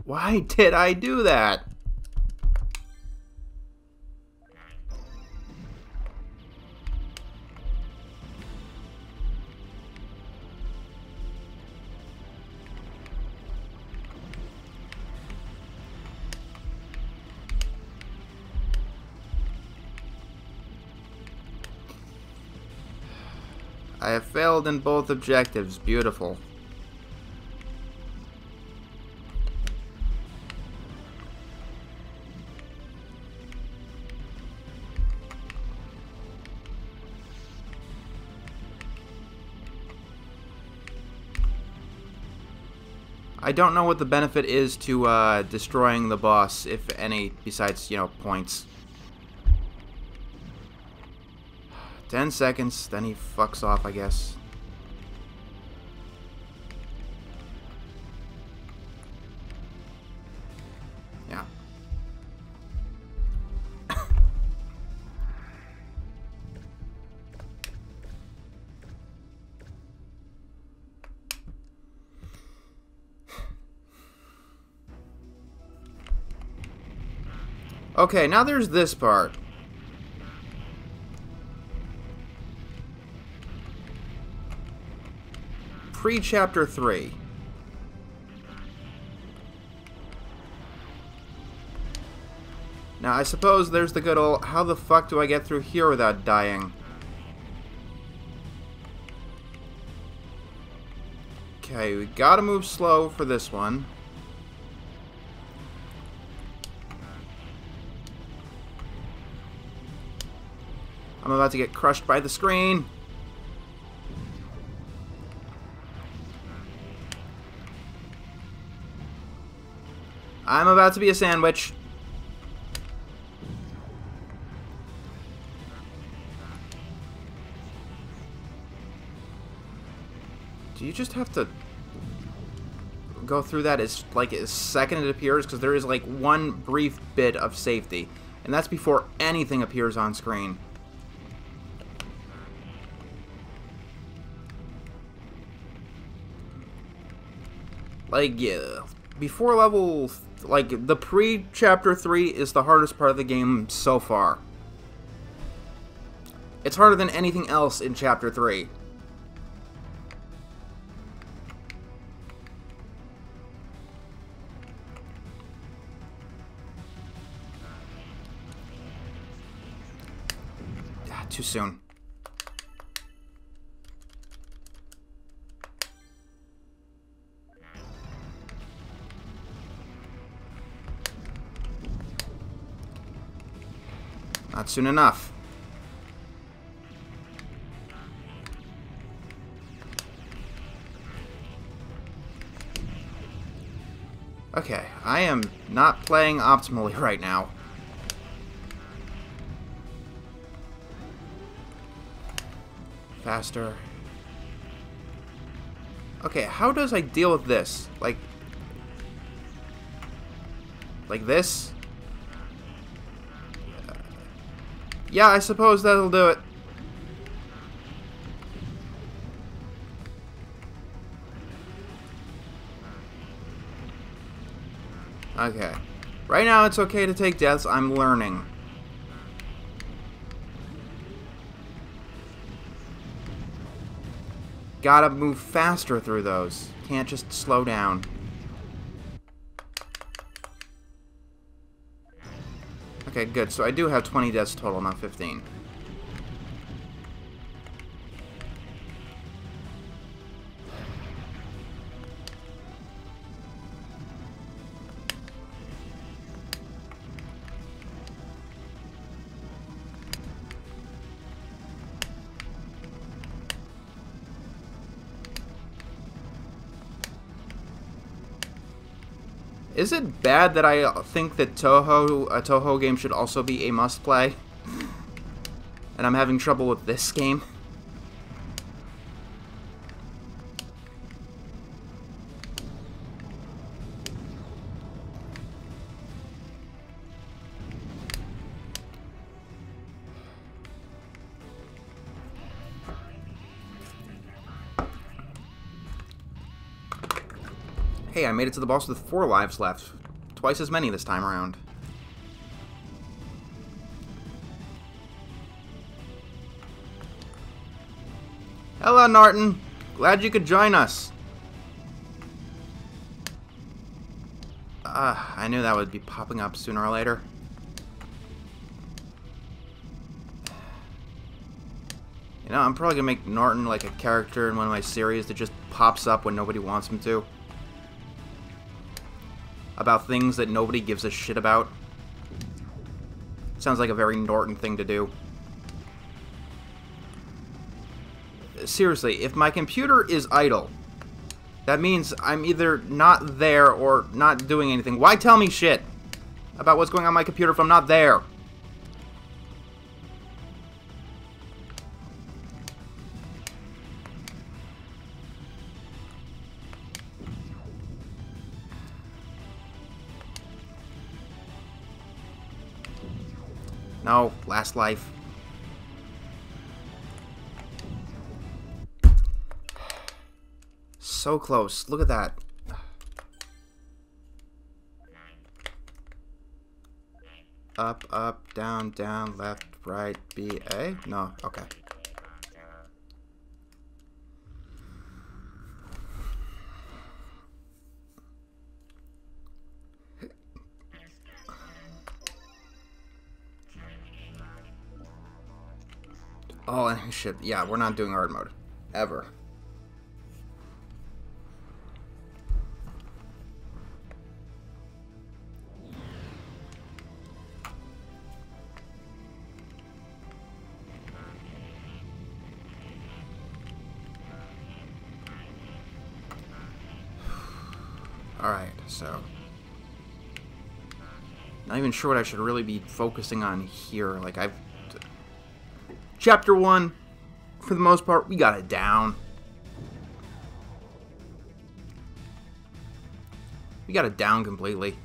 Why did I do that? I have failed in both objectives. Beautiful. I don't know what the benefit is to destroying the boss, if any, besides, you know, points. 10 seconds, then he fucks off, I guess. Yeah. Okay, now there's this part. Pre-Chapter 3. Now, I suppose there's the good old, how the fuck do I get through here without dying? Okay, we gotta move slow for this one. I'm about to get crushed by the screen. I'm about to be a sandwich. Do you just have to go through that as second it appears? Because there is like one brief bit of safety, and that's before anything appears on screen. Like, yeah, before level, like, the pre-Chapter 3 is the hardest part of the game so far. It's harder than anything else in Chapter 3. Ah, too soon. Not soon enough. Okay, I am not playing optimally right now. Faster. Okay, how does I deal with this? Like this? Yeah, I suppose that'll do it. Okay. Right now it's okay to take deaths. I'm learning. Gotta move faster through those. Can't just slow down. Okay, good. So I do have 20 deaths total, not 15. Is it bad that I think that a Toho game should also be a must-play? And I'm having trouble with this game? Hey, I made it to the boss with 4 lives left. Twice as many this time around. Hello, Norton. Glad you could join us. I knew that would be popping up sooner or later. You know, I'm probably gonna make Norton like a character in one of my series that just pops up when nobody wants him to. About things that nobody gives a shit about. Sounds like a very Norton thing to do. Seriously, if my computer is idle, That means I'm either not there or not doing anything. Why tell me shit about what's going on my computer if I'm not there? No, last life. So close. Look at that. Up, up, down, down, left, right, B, A? No, okay. Oh, and shit. Yeah, we're not doing hard mode. Ever. Alright, so... not even sure what I should really be focusing on here. Like, I've... Chapter 1, for the most part, we got it down. We got it down completely.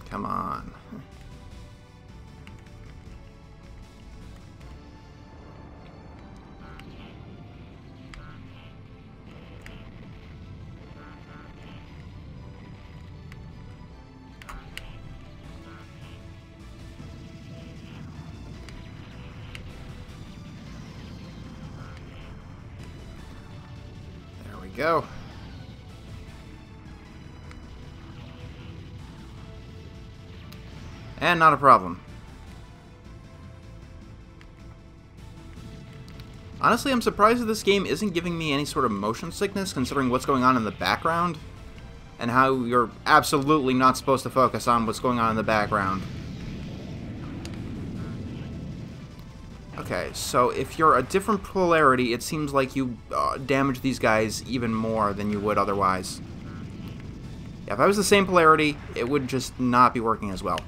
Come on. There we go. And not a problem. Honestly, I'm surprised that this game isn't giving me any sort of motion sickness, considering what's going on in the background, and how you're absolutely not supposed to focus on what's going on in the background. Okay, so if you're a different polarity, it seems like you damage these guys even more than you would otherwise. Yeah, if I was the same polarity, it would just not be working as well.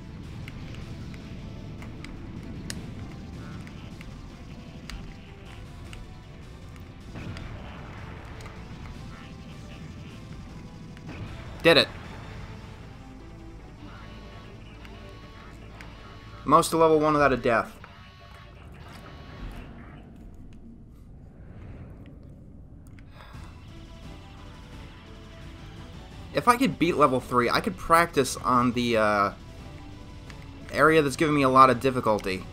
Did it. Most to level 1 without a death. If I could beat level 3, I could practice on the area that's giving me a lot of difficulty.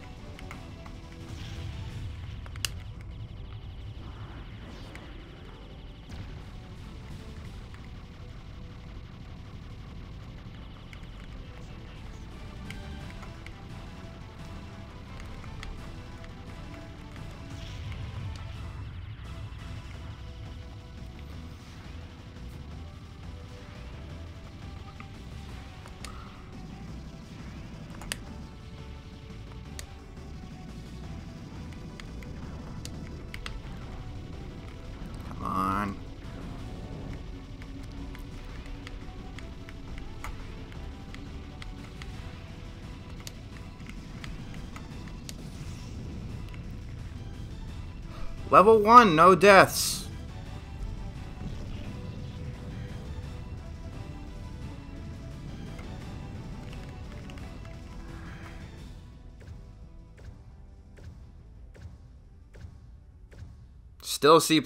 Level 1, no deaths. Still C+.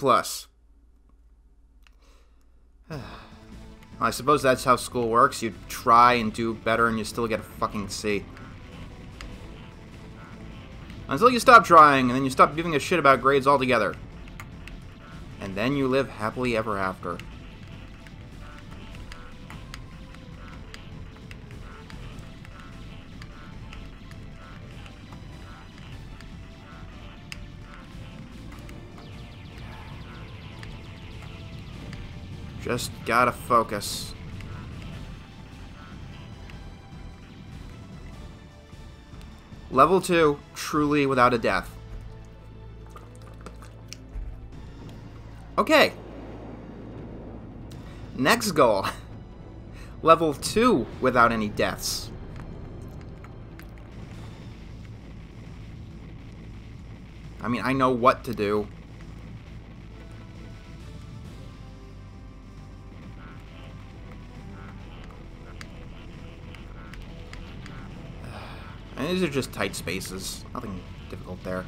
I suppose that's how school works. You try and do better and you still get a fucking C. Until you stop trying, and then you stop giving a shit about grades altogether. And then you live happily ever after. Just gotta focus. Level 2, truly without a death. Okay. Next goal. Level 2 without any deaths. I mean, I know what to do. And these are just tight spaces. Nothing difficult there.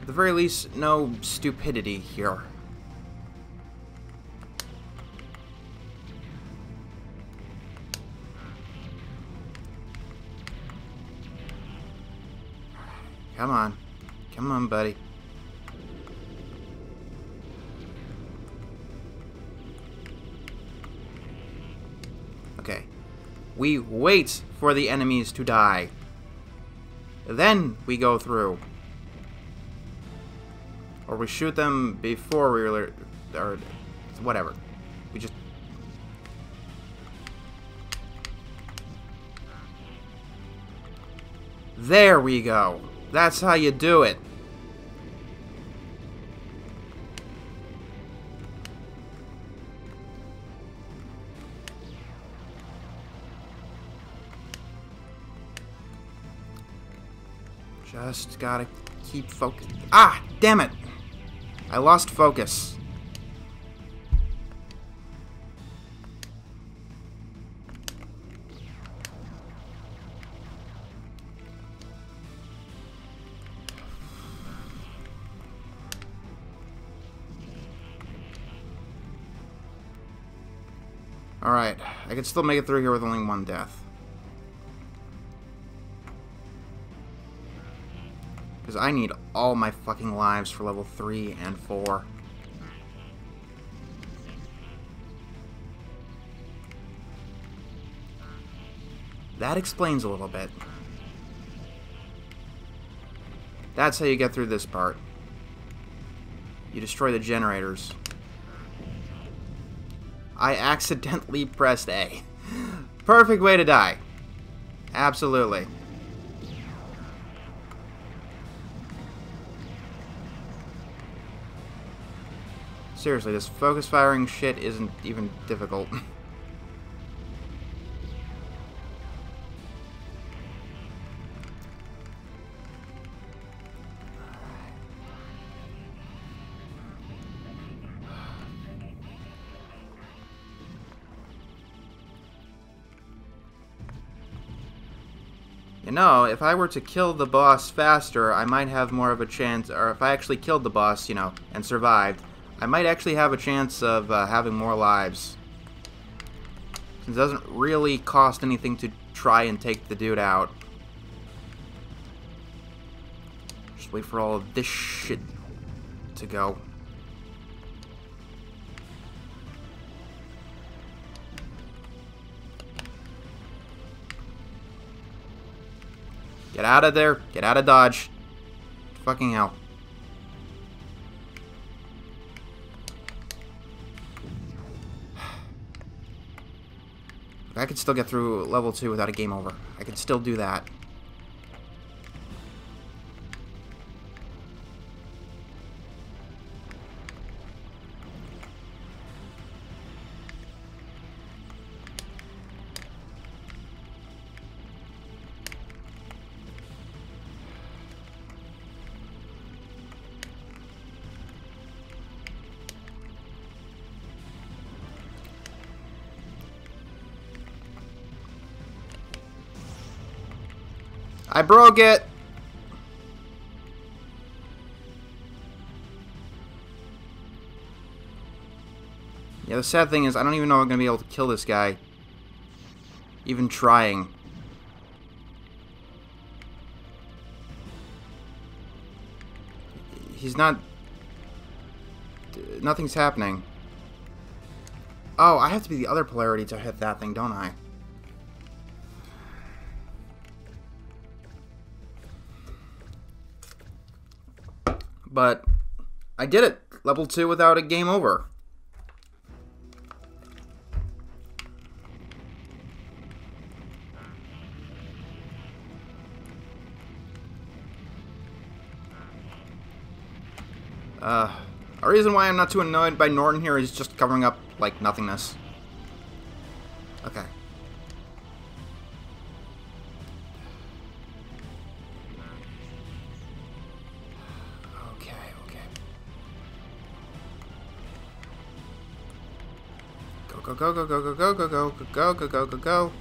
At the very least, no stupidity here. Come on. Come on, buddy. Okay. We wait for the enemies to die. Then we go through. Or we shoot them before we or whatever. We just... There we go. That's how you do it. Just gotta keep focused. Ah, damn it! I lost focus. Alright, I can still make it through here with only one death. Because I need all my fucking lives for level 3 and 4. That explains a little bit. That's how you get through this part. You destroy the generators. I accidentally pressed A. Perfect way to die. Absolutely. Seriously, this focus firing shit isn't even difficult. You know, if I were to kill the boss faster, I might have more of a chance, or if I actually killed the boss, you know, and survived, I might actually have a chance of having more lives. Since it doesn't really cost anything to try and take the dude out. Just wait for all of this shit to go. Get out of there. Get out of Dodge. Fucking hell. I could still get through level 2 without a game over. I could still do that. I broke it! Yeah, the sad thing is I don't even know if I'm going to be able to kill this guy. Even trying. He's not... Nothing's happening. Oh, I have to be the other polarity to hit that thing, don't I? But I did it. Level 2 without a game over. A reason why I'm not too annoyed by Norton here is just covering up, like, nothingness. Okay. Go, go, go, go, go, go, go, go, go, go, go, go, go.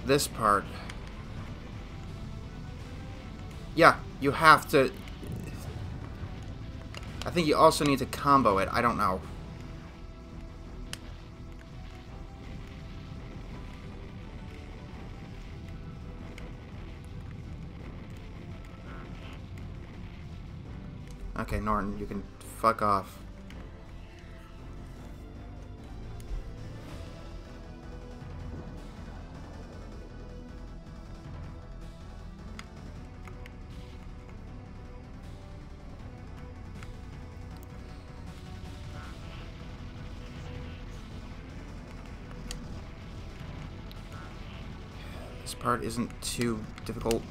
This part. Yeah, you have to... I think you also need to combo it. I don't know. Okay, Norton, you can fuck off. This part isn't too difficult.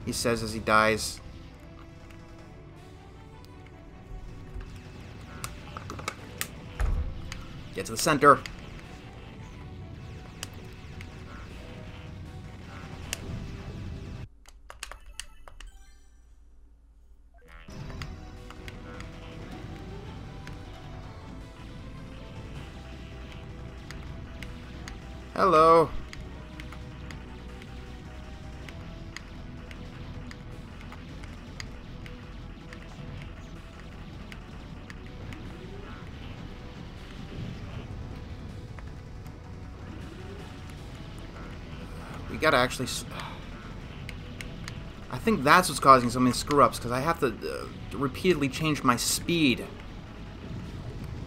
He says as he dies. Get to the center. Hello. We gotta actually... I think that's what's causing so many screw-ups, because I have to repeatedly change my speed.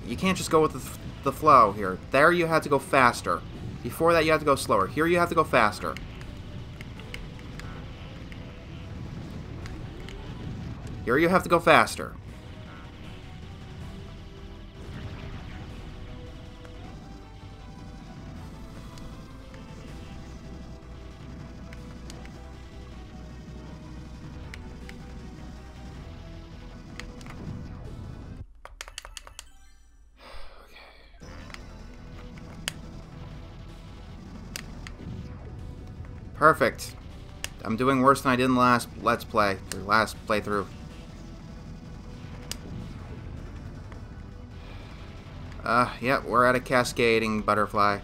You can't just go with the flow here. There you had to go faster. Before that you have to go slower. Here you have to go faster. Here you have to go faster. Perfect. I'm doing worse than I did in the last Let's Play, or last playthrough. Yeah, we're at a cascading butterfly.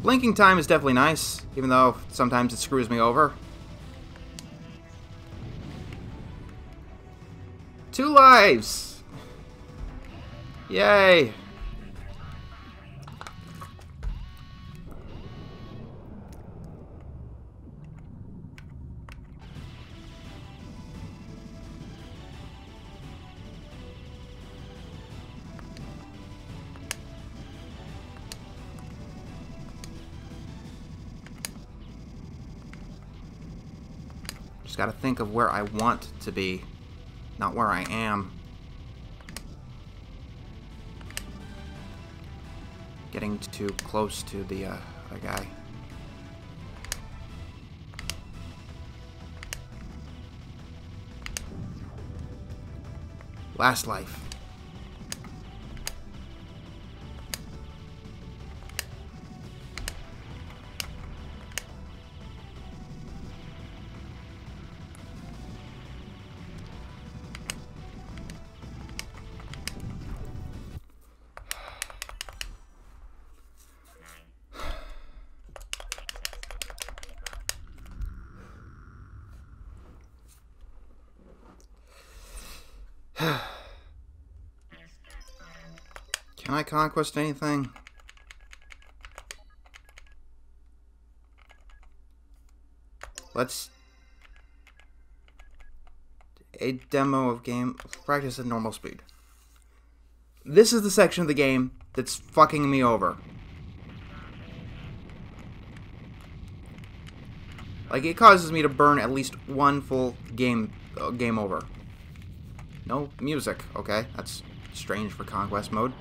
Blinking time is definitely nice, even though sometimes it screws me over. 2 lives! Yay! Just gotta think of where I want to be, not where I am. Getting too close to the other guy. Last life. Can I conquest anything? Let's... A demo of game... Practice at normal speed. This is the section of the game that's fucking me over. Like, it causes me to burn at least one full game over. No music. Okay, that's strange for Conquest mode.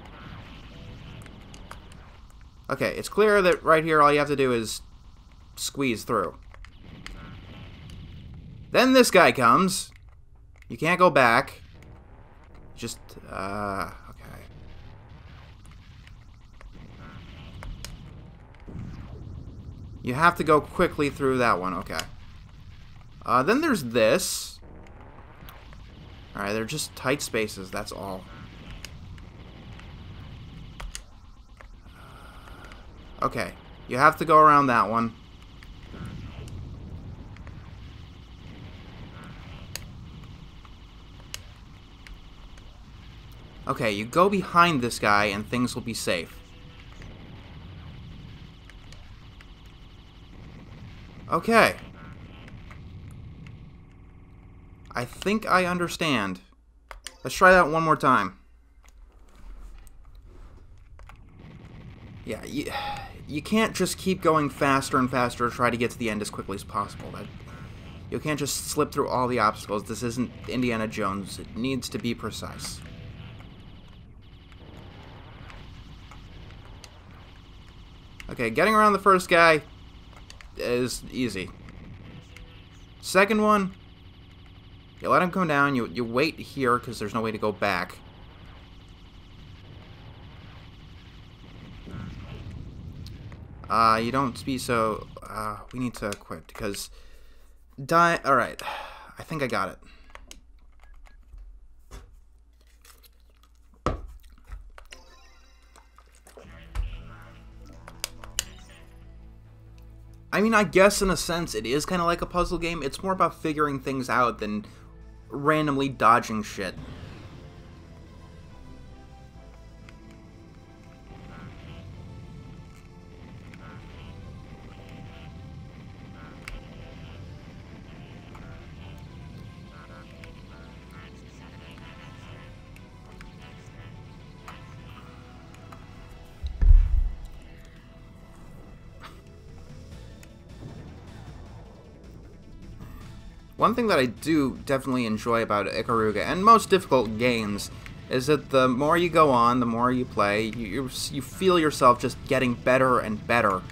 Okay, it's clear that right here all you have to do is squeeze through. Then this guy comes. You can't go back. Just, okay. You have to go quickly through that one, okay. Then there's this. Alright, they're just tight spaces, that's all. Okay, you have to go around that one. Okay, you go behind this guy and things will be safe. Okay. I think I understand. Let's try that one more time. Yeah, you can't just keep going faster and faster to try to get to the end as quickly as possible. You can't just slip through all the obstacles. This isn't Indiana Jones. It needs to be precise. Okay, getting around the first guy is easy. Second one, you let him come down, you wait here because there's no way to go back. You don't be so... we need to quit because... Alright, I think I got it. I mean, I guess in a sense it is kind of like a puzzle game. It's more about figuring things out than randomly dodging shit. One thing that I do definitely enjoy about Ikaruga, and most difficult games, is that the more you go on, the more you play, you feel yourself just getting better and better.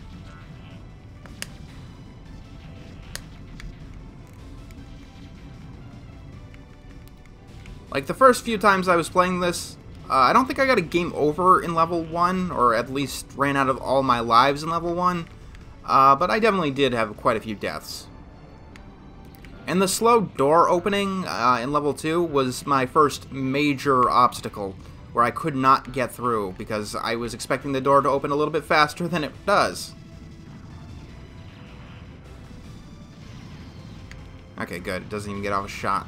Like, the first few times I was playing this, I don't think I got a game over in level 1, or at least ran out of all my lives in level 1, but I definitely did have quite a few deaths. And the slow door opening in level 2 was my first major obstacle, where I could not get through, because I was expecting the door to open a little bit faster than it does. Okay, good. It doesn't even get off a shot.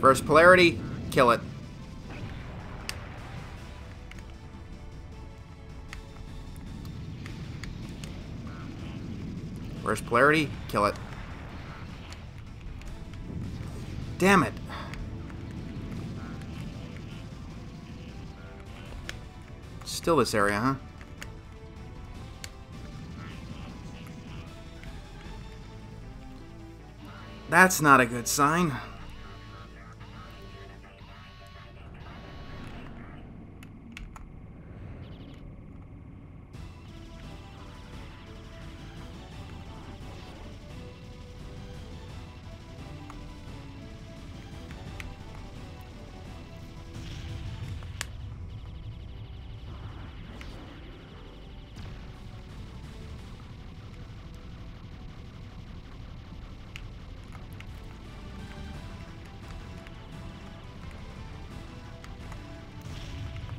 First polarity, kill it. First polarity, kill it. Damn it. Still this area, huh? That's not a good sign.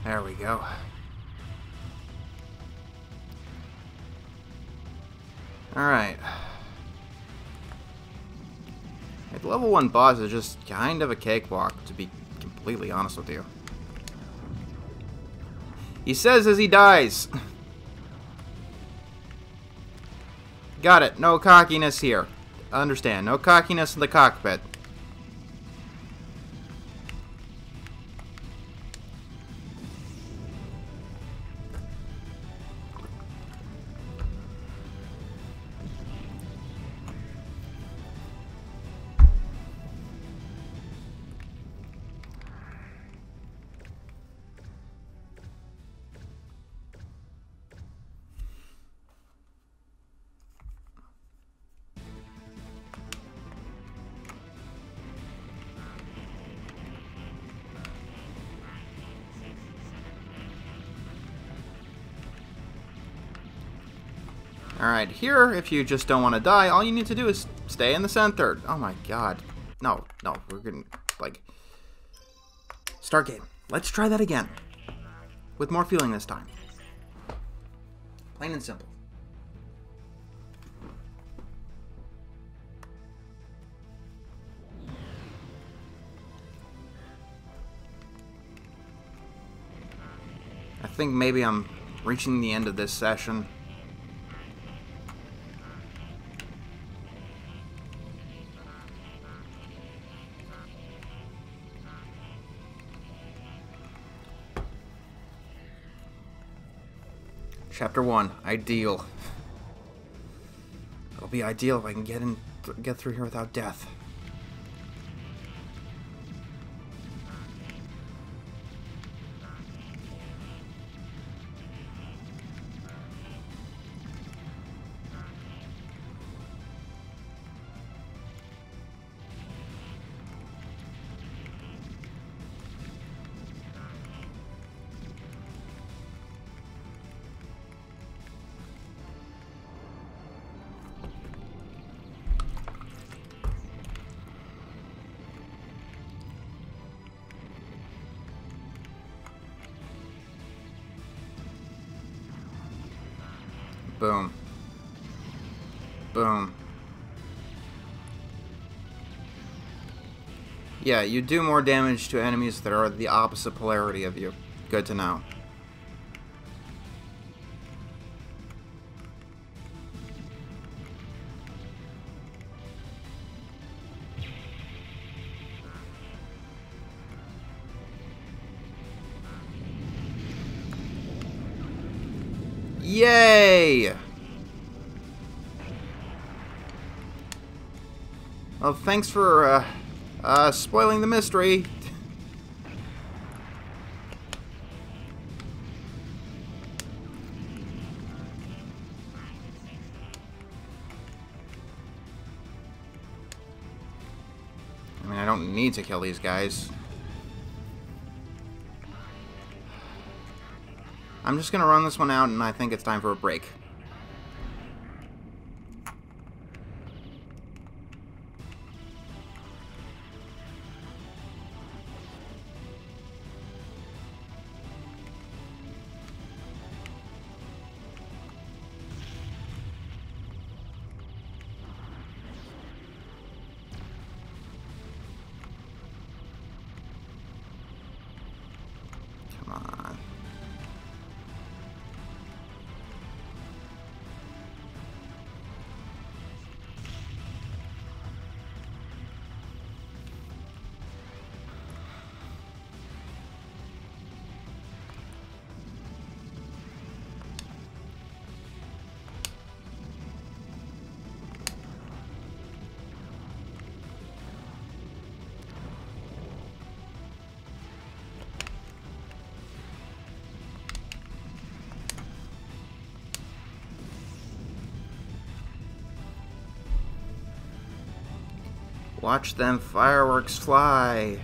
There we go. Alright. Like, level 1 boss is just kind of a cakewalk, to be completely honest with you. He says as he dies. Got it. No cockiness here. Understand. No cockiness in the cockpit. Alright, here, if you just don't want to die, all you need to do is stay in the center. Oh my god. No, we're gonna, like... Start game. Let's try that again. With more feeling this time. Plain and simple. I think maybe I'm reaching the end of this session. Chapter 1, ideal. It'll be ideal if I can get through here without death. Boom. Boom. Yeah, you do more damage to enemies that are the opposite polarity of you. Good to know. Yay! Well, thanks for spoiling the mystery. I mean, I don't need to kill these guys. I'm just gonna run this one out, and I think it's time for a break. Come on. Watch them fireworks fly.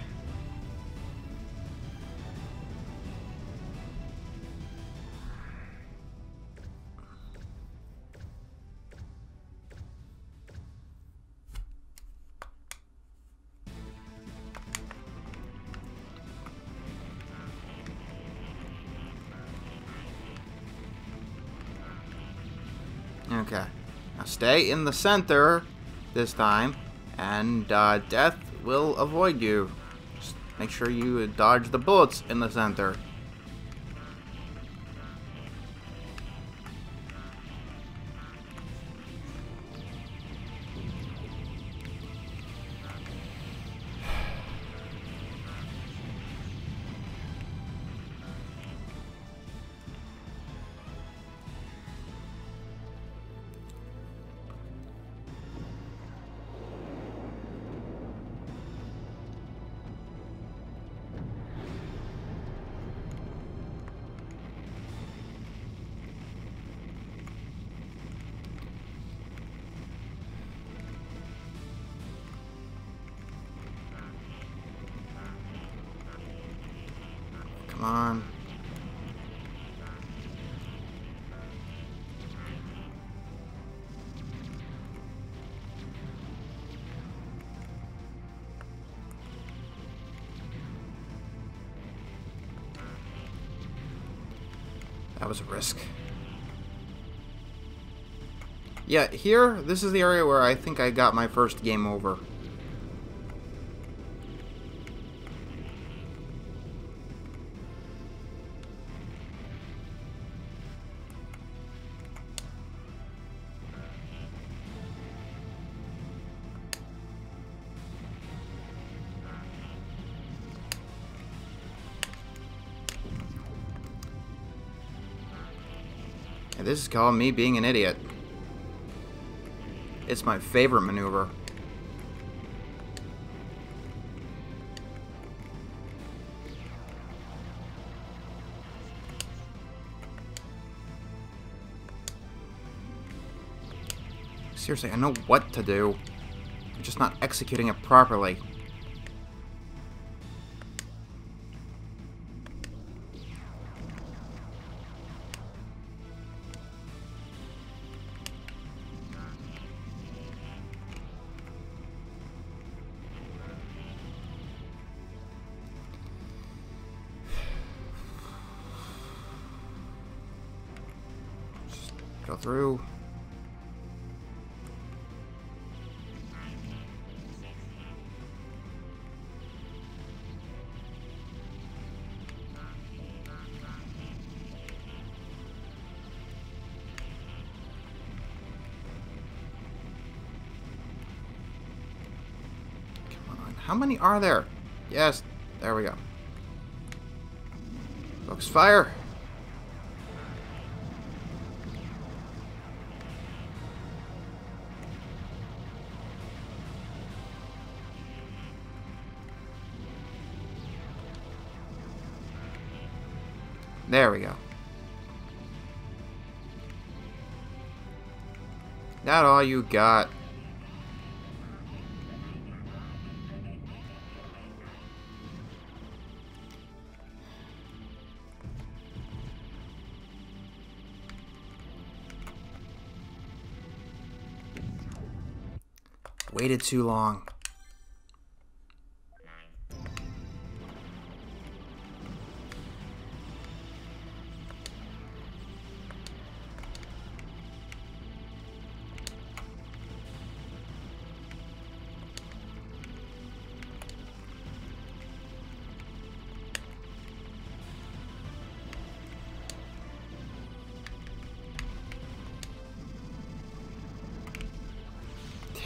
Okay. Now stay in the center this time. And death will avoid you. Just make sure you dodge the bullets in the center. Come on. That was a risk. Yeah, here, this is the area where I think I got my first game over. And this is called me being an idiot. It's my favorite maneuver. Seriously, I know what to do. I'm just not executing it properly. Go through. Come on. How many are there? Yes. There we go. Focus fire. There we go. That all you got? Waited too long.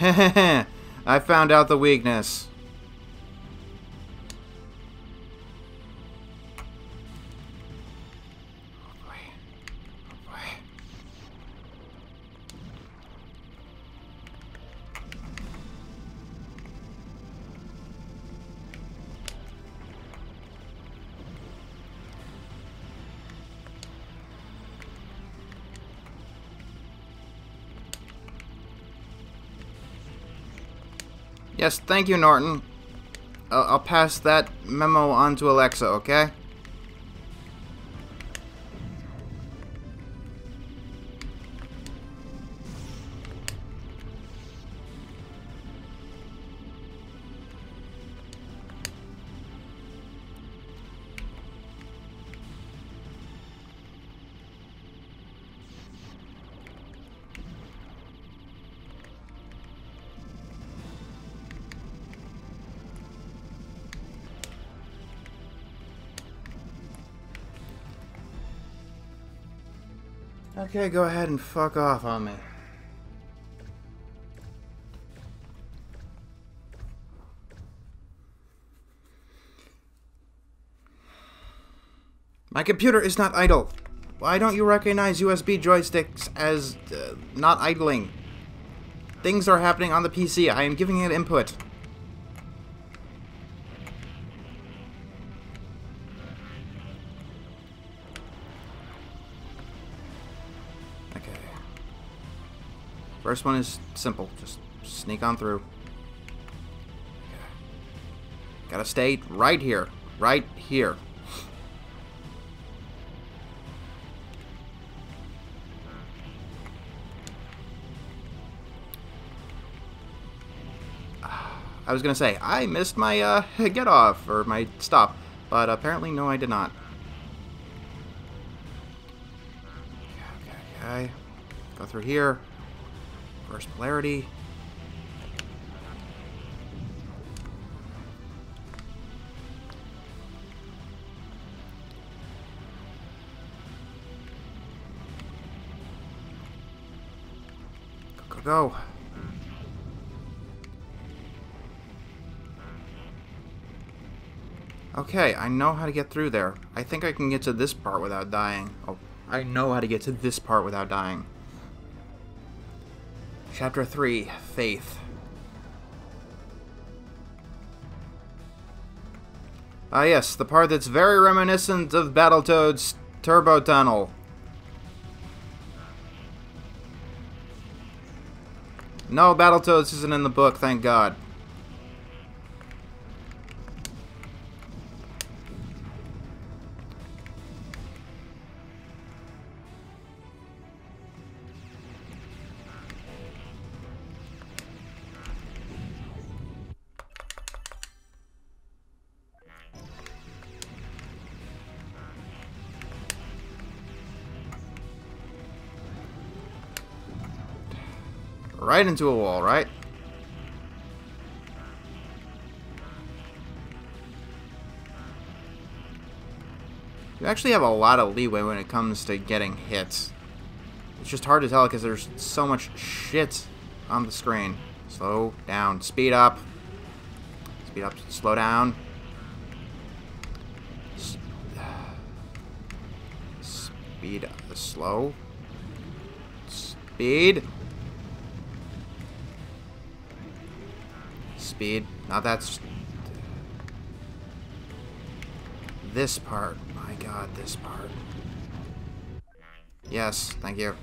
I found out the weakness. Oh boy. Oh boy. Yes, thank you, Norton. I'll pass that memo on to Alexa, okay? Okay, go ahead and fuck off on me. My computer is not idle. Why don't you recognize USB joysticks as not idling? Things are happening on the PC. I am giving it input. Okay. First one is simple. Just sneak on through. Gotta stay right here. Right here. I was gonna say, I missed my get off, or my stop, but apparently no, I did not. Okay. Go through here. First polarity. Go, go, go. Okay, I know how to get through there. I think I can get to this part without dying. Oh, I know how to get to this part without dying. Chapter 3, Faith. Ah yes, the part that's very reminiscent of Battletoads Turbo Tunnel. No, Battletoads isn't in the book, thank God. Right into a wall, right? You actually have a lot of leeway when it comes to getting hits. It's just hard to tell because there's so much shit on the screen. Slow down. Speed up. Speed up. Slow down. Speed up. Slow. Speed. Speed. Now that's... This part. My God, this part. Yes, thank you.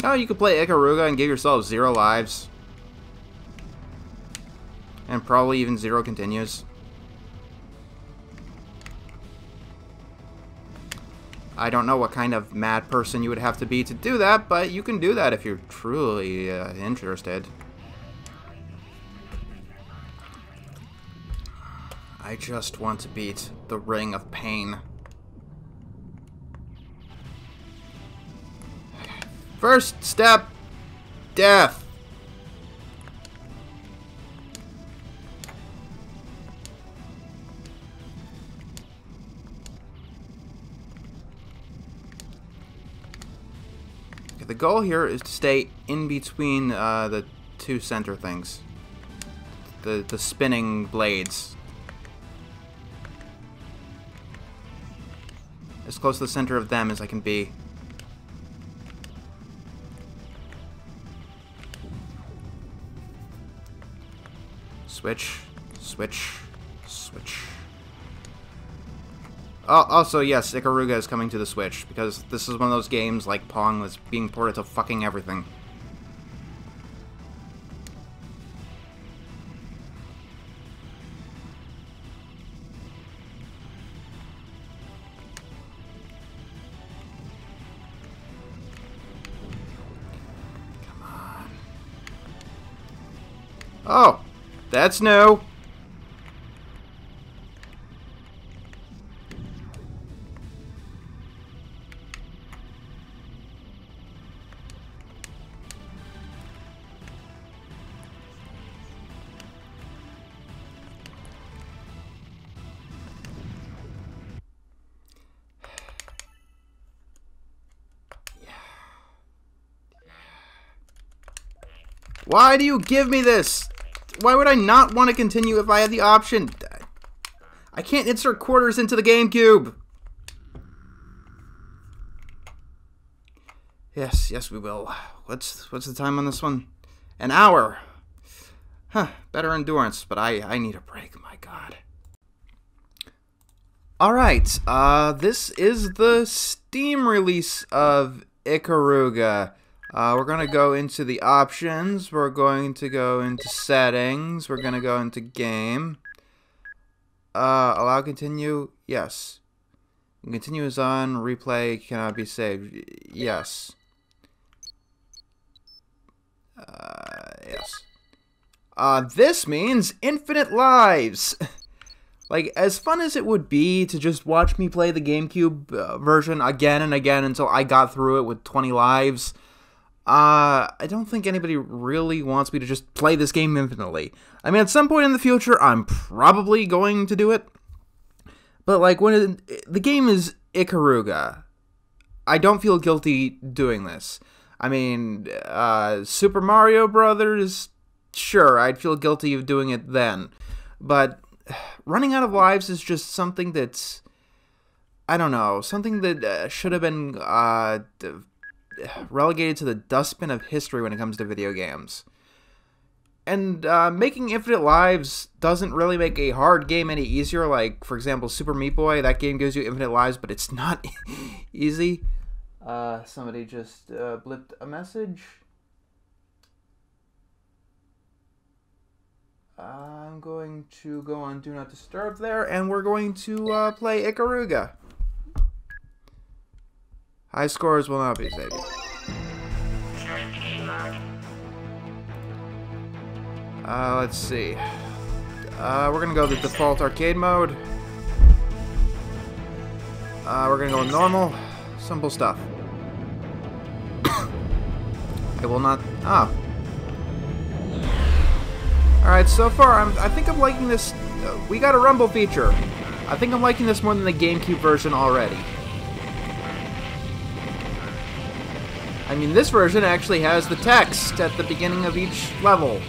Oh, you could play Ikaruga and give yourself 0 lives. And probably even 0 continues. I don't know what kind of mad person you would have to be to do that, but you can do that if you're truly interested. I just want to beat the Ring of Pain. First step, death. Okay, the goal here is to stay in between the 2 center things. The spinning blades. As close to the center of them as I can be. Switch, switch, switch. Oh, also, yes, Ikaruga is coming to the Switch, because this is one of those games like Pong that's being ported to fucking everything. Oh, that's new. Why do you give me this? Why would I not want to continue if I had the option? I can't insert quarters into the GameCube. Yes, we will. What's the time on this one? An hour. Huh, better endurance, but I need a break, my god. Alright, this is the Steam release of Ikaruga. We're going to go into the options, we're going to go into settings, we're going to go into game. Allow continue, yes. Continue is on, replay cannot be saved, yes. Yes. This means infinite lives! Like, as fun as it would be to just watch me play the GameCube version again and again until I got through it with 20 lives, I don't think anybody really wants me to just play this game infinitely. I mean, at some point in the future, I'm probably going to do it. But, like, when the game is Ikaruga, I don't feel guilty doing this. I mean, Super Mario Brothers, sure, I'd feel guilty of doing it then. But running out of lives is just something that's, I don't know, something that should have been relegated to the dustbin of history when it comes to video games. And making infinite lives doesn't really make a hard game any easier. Like, for example, Super Meat Boy, that game gives you infinite lives, but it's not easy. Somebody just blipped a message. I'm going to go on Do Not Disturb there, and we're going to play Ikaruga. High scores will not be saved. Let's see. We're gonna go the default arcade mode. We're gonna go normal. Simple stuff. I will not... Ah. Alright, so far, I think I'm liking this... we got a rumble feature. I think I'm liking this more than the GameCube version already. I mean, this version actually has the text at the beginning of each level.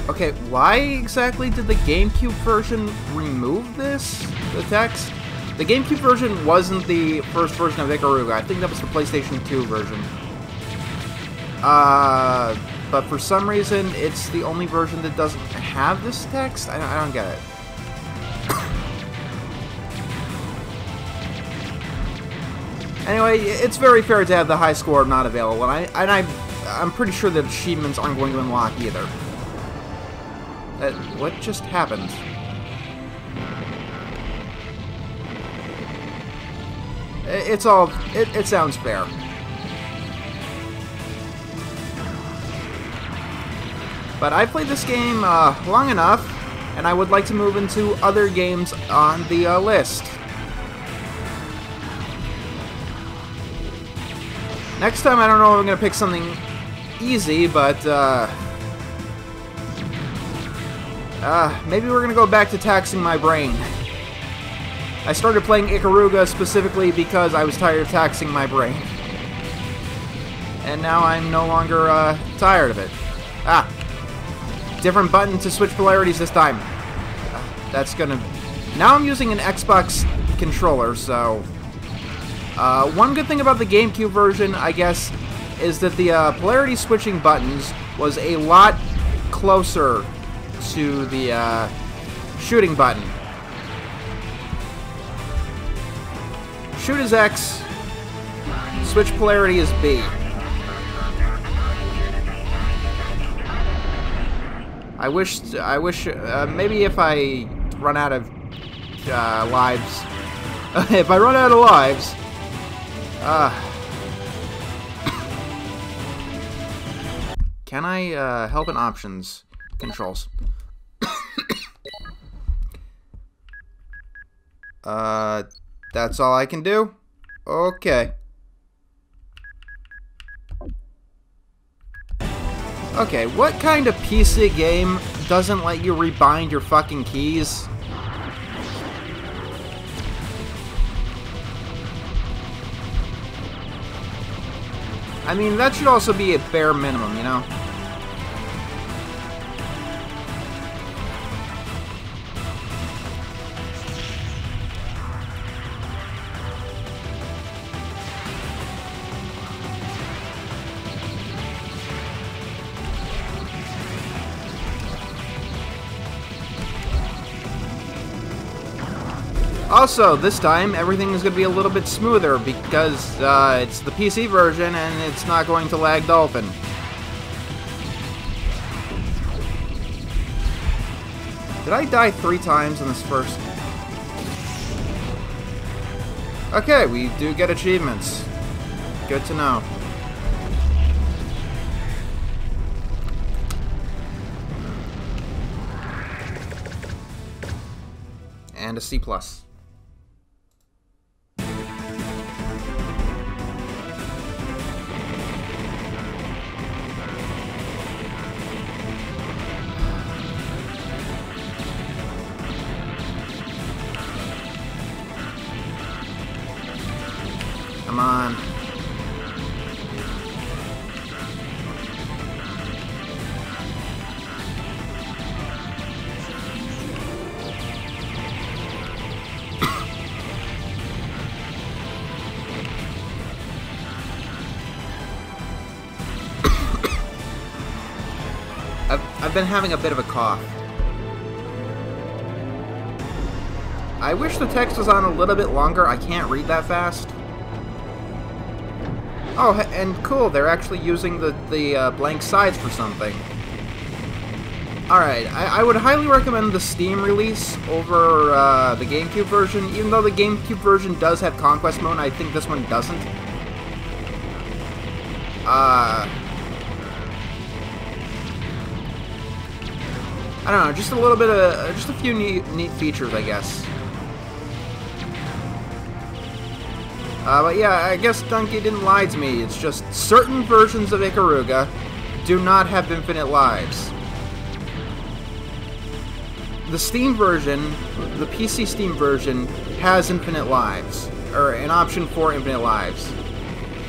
Okay, why exactly did the GameCube version remove this? The text? The GameCube version wasn't the first version of Ikaruga. I think that was the PlayStation 2 version. But for some reason, it's the only version that doesn't have this text? I don't get it. Anyway, it's very fair to have the high score not available, and I'm pretty sure that achievements aren't going to unlock either. What just happened? It sounds fair. But I played this game long enough, and I would like to move into other games on the list. Next time, I don't know if I'm going to pick something easy, but maybe we're going to go back to taxing my brain. I started playing Ikaruga specifically because I was tired of taxing my brain. And now I'm no longer tired of it. Ah. Different button to switch polarities this time. That's gonna... Now I'm using an Xbox controller, so... one good thing about the GameCube version, I guess, is that the polarity switching buttons was a lot closer to the shooting button. Shoot is X, switch polarity is B. I wish, maybe if I run out of lives, If I run out of lives... Can I, help in options? Controls. That's all I can do? Okay. Okay, what kind of PC game doesn't let you rebind your fucking keys? I mean, that should also be a bare minimum, you know? Also, this time, everything is going to be a little bit smoother because it's the PC version and it's not going to lag Dolphin. Did I die 3 times in this first? Okay, we do get achievements. Good to know. And a C+. Come on. I've been having a bit of a cough. I wish the text was on a little bit longer. I can't read that fast. Oh, and cool, they're actually using the blank sides for something. Alright, I would highly recommend the Steam release over the Gamecube version. Even though the Gamecube version does have Conquest mode, I think this one doesn't. I don't know, just a little bit of, just a few neat features, I guess. But yeah, I guess Donkey didn't lie to me. It's just certain versions of Ikaruga do not have infinite lives. The Steam version, the PC Steam version, has infinite lives, or an option for infinite lives.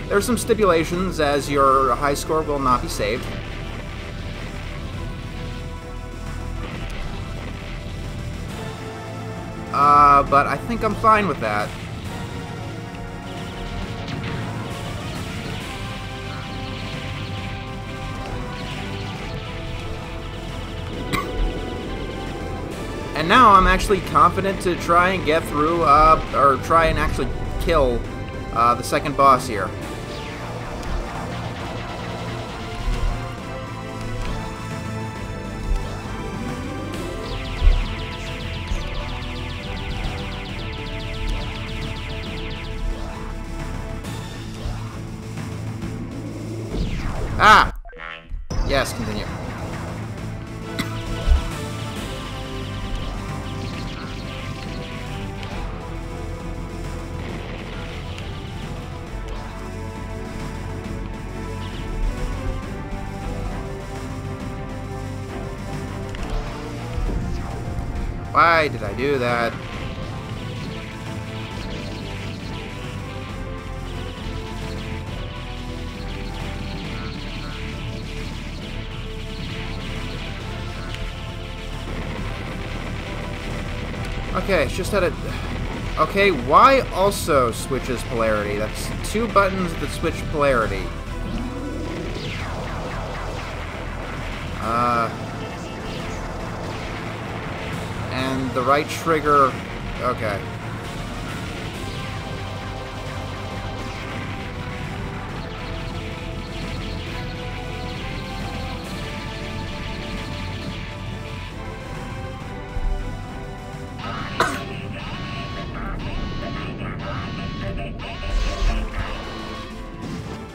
There are some stipulations, as your high score will not be saved. But I think I'm fine with that. And now I'm actually confident to try and get through, or try and actually kill the second boss here. Ah! Yes, continue. Why did I do that? Okay, it's just that it... Okay, Y also switches polarity. That's 2 buttons that switch polarity. And the right trigger... Okay.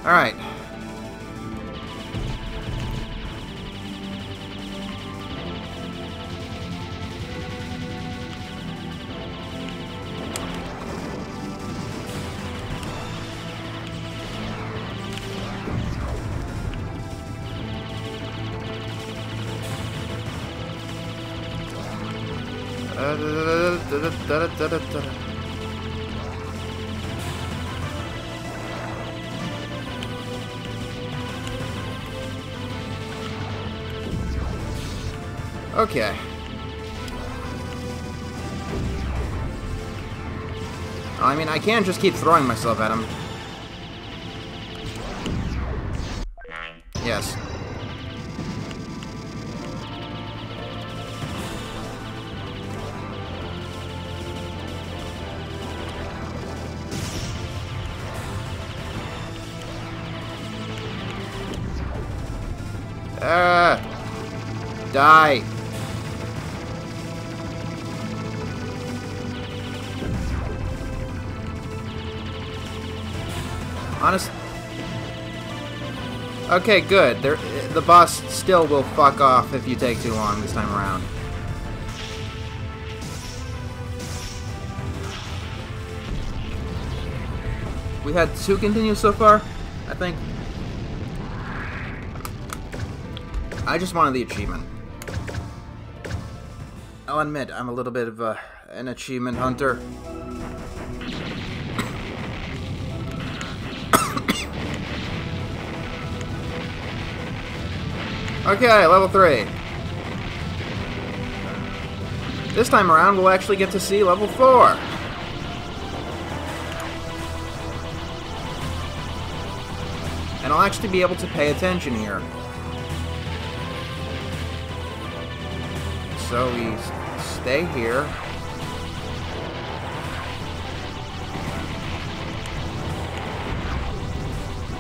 Alright. Okay. I mean, I can't just keep throwing myself at him. Yes. Die. Honest. Okay, good. The boss still will fuck off if you take too long this time around. We had 2 continues so far, I think. I just wanted the achievement. I'll admit, I'm a little bit of an achievement hunter. Okay, level 3. This time around, we'll actually get to see level 4. And I'll actually be able to pay attention here. So we stay here.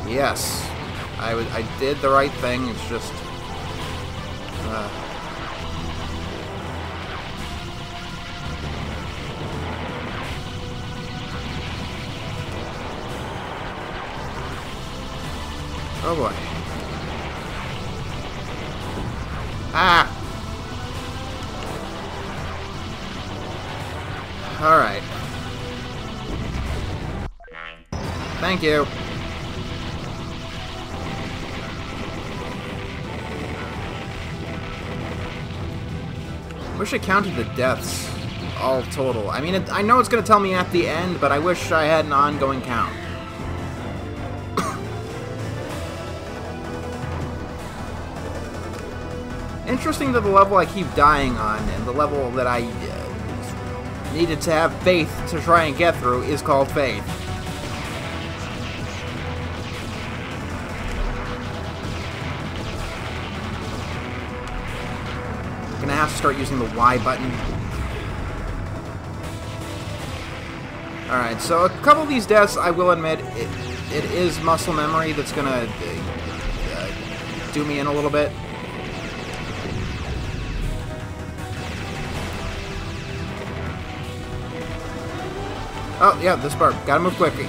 Yes, I did the right thing. It's just oh boy. Ah. All right. Thank you. Wish I counted the deaths all total. I mean, I know it's going to tell me at the end, but I wish I had an ongoing count. Interesting that the level I keep dying on and the level that I needed to have faith to try and get through is called Faith. Gonna have to start using the Y button. Alright, so a couple of these deaths, I will admit, it is muscle memory that's gonna do me in a little bit. Oh, yeah, this part. Gotta move quickly.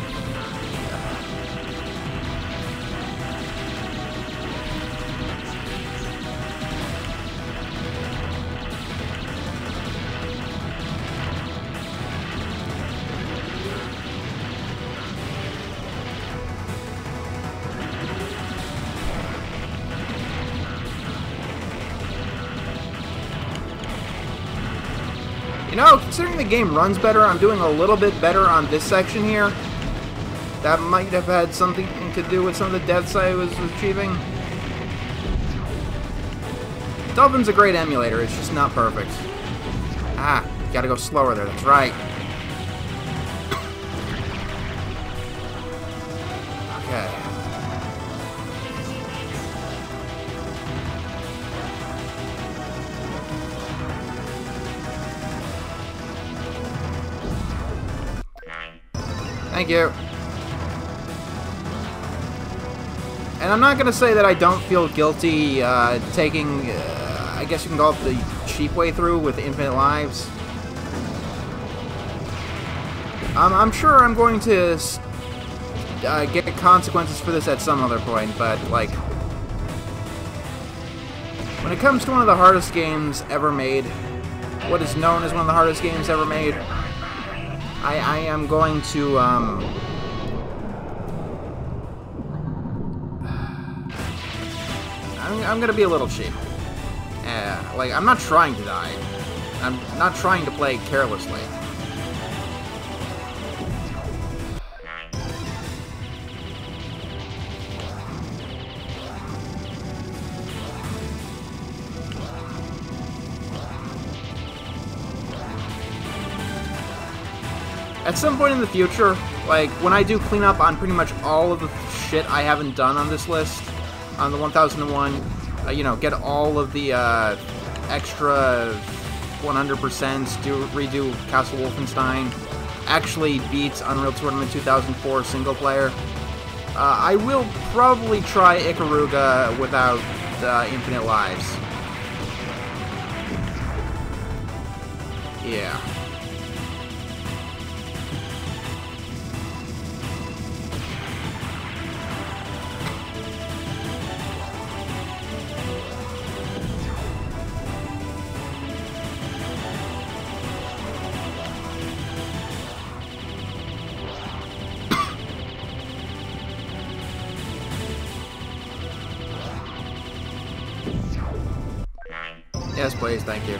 You know, considering the game runs better, I'm doing a little bit better on this section here. That might have had something to do with some of the deaths I was achieving. Dolphin's a great emulator, it's just not perfect. Ah, gotta go slower there, that's right. Okay. Thank you. And I'm not going to say that I don't feel guilty taking, I guess you can call it the cheap way through with infinite lives. I'm sure I'm going to get consequences for this at some other point, but, like, when it comes to one of the hardest games ever made, what is known as one of the hardest games ever made, I am going to, I'm gonna be a little cheap. Like, I'm not trying to die. I'm not trying to play carelessly. At some point in the future, like, when I do clean up on pretty much all of the shit I haven't done on this list, on the 1001, you know, get all of the extra 100%, redo Castle Wolfenstein, actually beat Unreal Tournament 2004 single player, I will probably try Ikaruga without infinite lives. Yeah. Yes, please, thank you.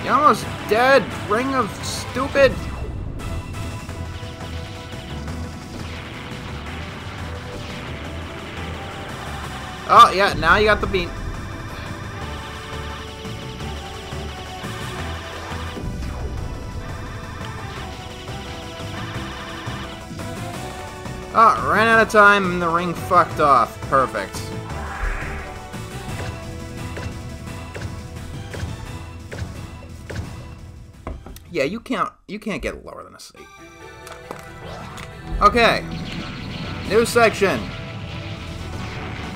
You're almost dead, ring of stupid! Oh, yeah, now you got the bean. Oh, ran out of time and the ring fucked off. Perfect. Yeah, you can't get lower than a C. Okay. New section.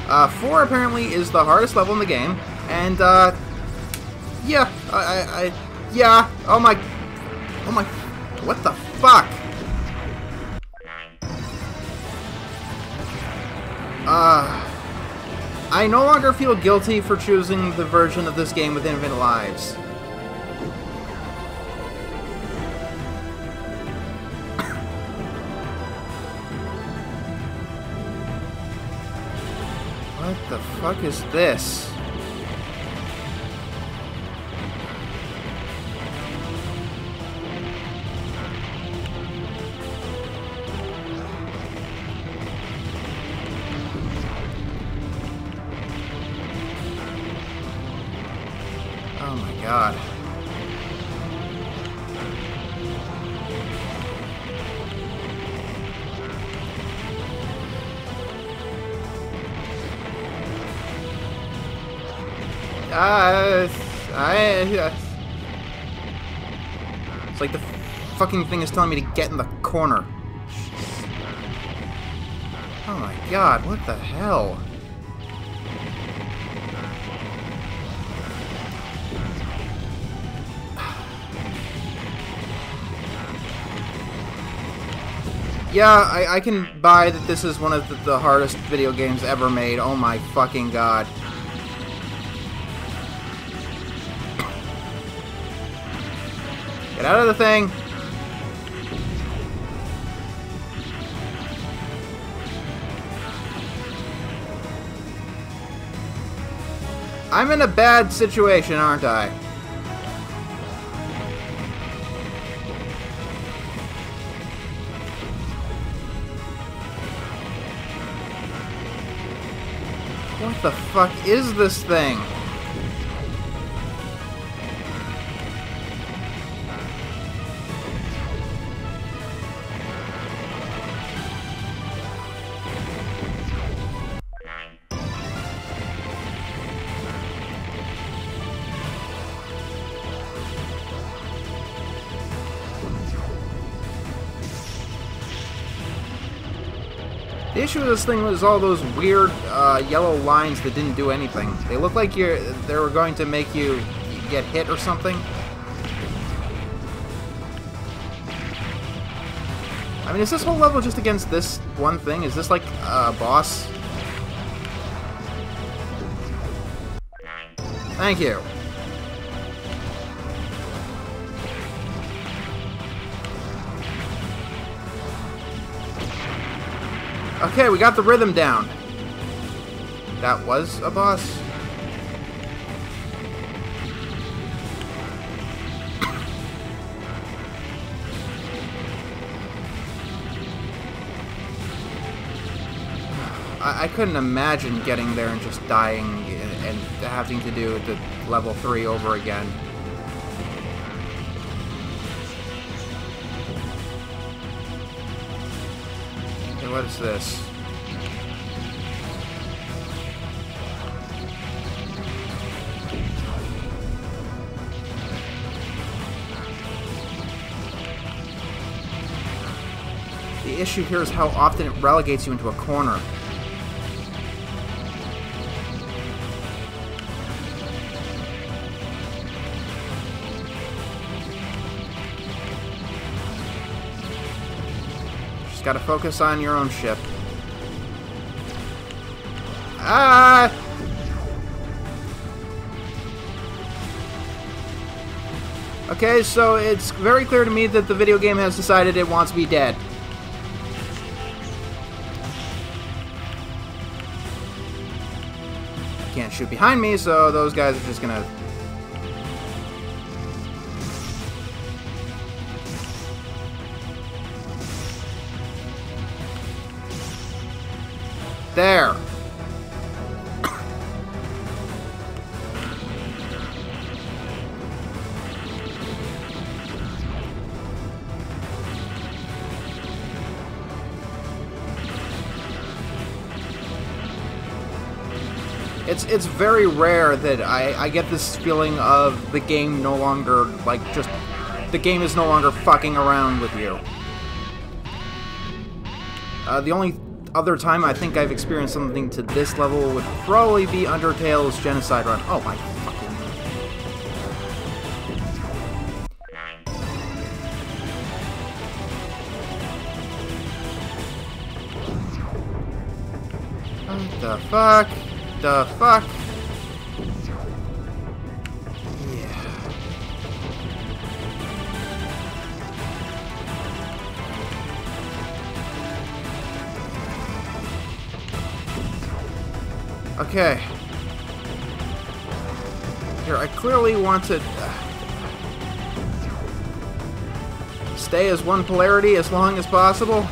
4 apparently is the hardest level in the game, and yeah, yeah. Oh my, what the fuck? I no longer feel guilty for choosing the version of this game with infinite lives. What the fuck is this? Oh my god. It's like the fucking thing is telling me to get in the corner. Oh my god, what the hell? Yeah, I can buy that this is one of the hardest video games ever made. Oh my fucking god. Get out of the thing! I'm in a bad situation, aren't I? What the fuck is this thing? The issue with this thing was all those weird yellow lines that didn't do anything. They look like they were going to make you get hit or something. I mean, is this whole level just against this one thing? Is this like a boss? Thank you. Okay, we got the rhythm down. That was a boss? I couldn't imagine getting there and just dying and having to do the level 3 over again. Okay, what is this? The issue here is how often it relegates you into a corner. Just gotta focus on your own ship. Ah! Okay, so it's very clear to me that the video game has decided it wants me dead. Can't shoot behind me, so those guys are just gonna... There! It's very rare that I get this feeling of the game no longer, like, just... The game is no longer fucking around with you. The only other time I think I've experienced something to this level would probably be Undertale's Genocide Run. Oh my fucking... What the fuck? The fuck? Yeah. Okay. Here, I clearly want to stay as one polarity as long as possible.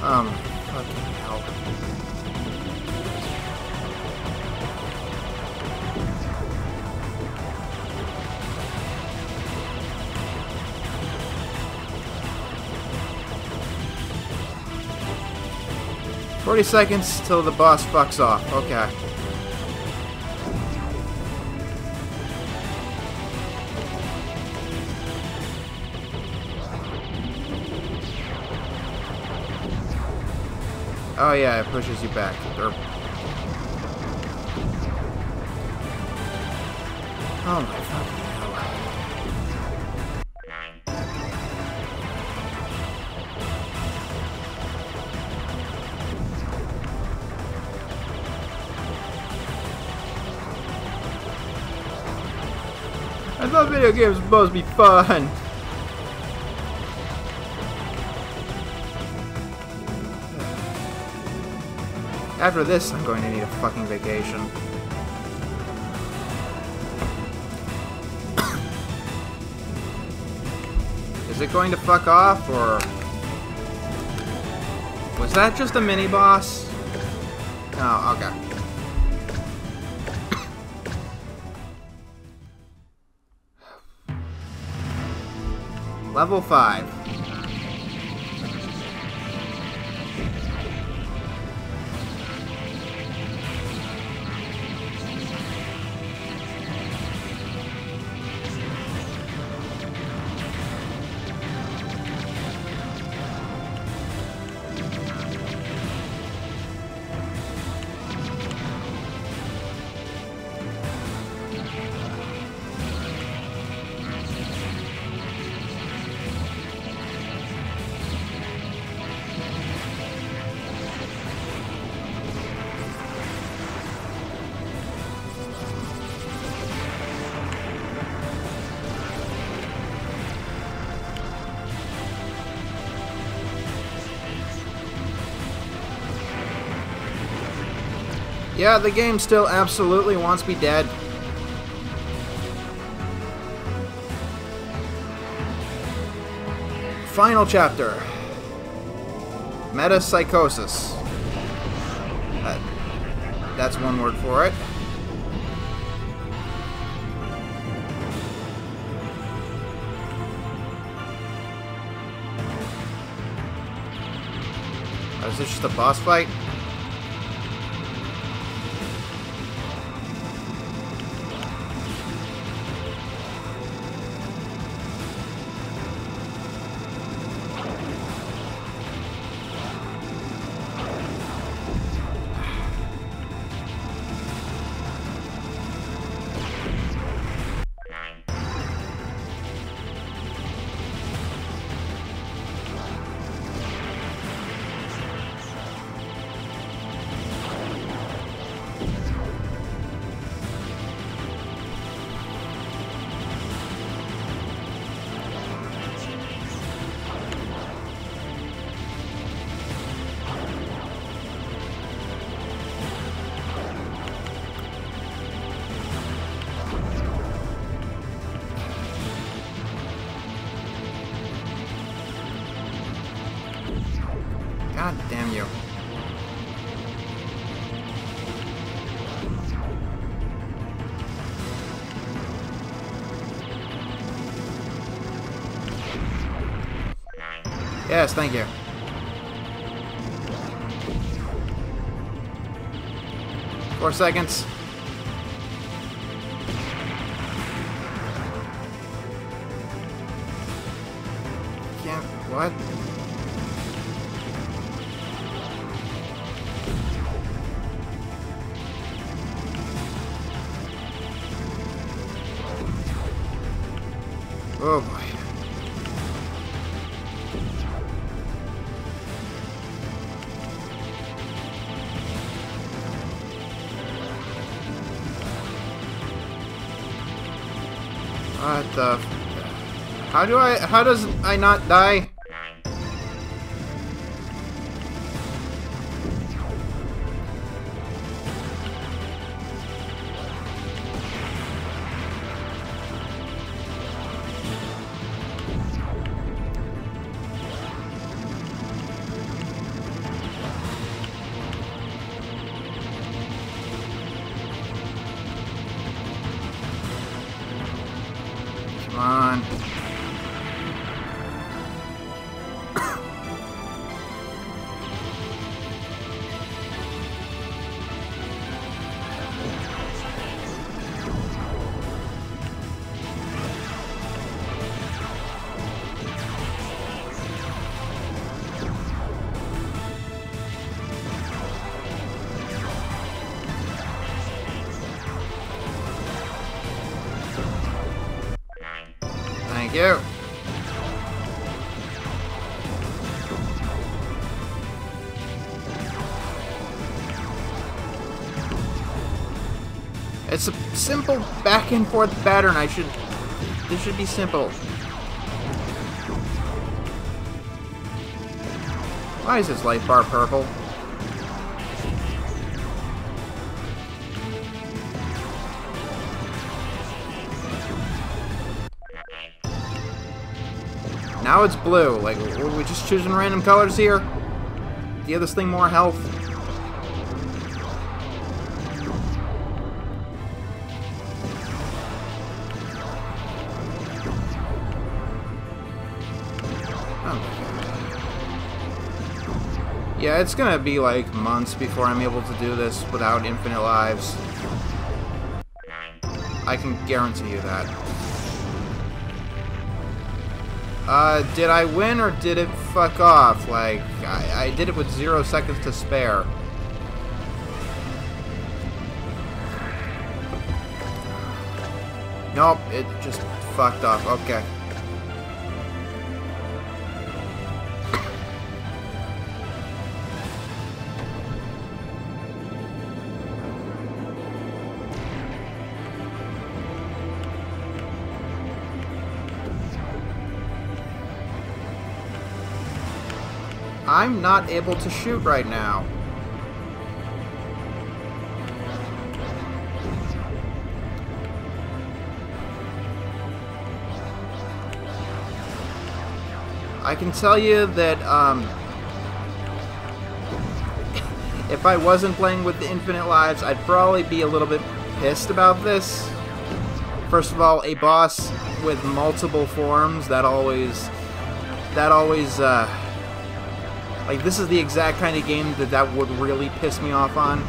Fucking hell. "40 seconds till the boss fucks off." Okay. Oh yeah, it pushes you back. Derp. Oh my fucking hell. I thought video games were supposed to be fun. After this, I'm going to need a fucking vacation. Is it going to fuck off, or... Was that just a mini-boss? Oh, okay. Level 5. Yeah, the game still absolutely wants me dead. Final chapter. Metapsychosis. That's one word for it. Oh, is this just a boss fight? God damn you. Yes, thank you. Four seconds. Can't. What? Oh boy. What the? How does I not die? Come on. Thank you. It's a simple back and forth pattern. This should be simple. Why is this life bar purple? Now it's blue. Like, were we just choosing random colors here? Give this thing more health. Yeah, it's gonna be like months before I'm able to do this without infinite lives. I can guarantee you that. Did I win or did it fuck off? Like, I did it with 0 seconds to spare. Nope, it just fucked off. Okay. I'm not able to shoot right now. I can tell you that if I wasn't playing with the infinite lives, I'd probably be a little bit pissed about this. First of all, a boss with multiple forms, that always, like, this is the exact kind of game that would really piss me off on.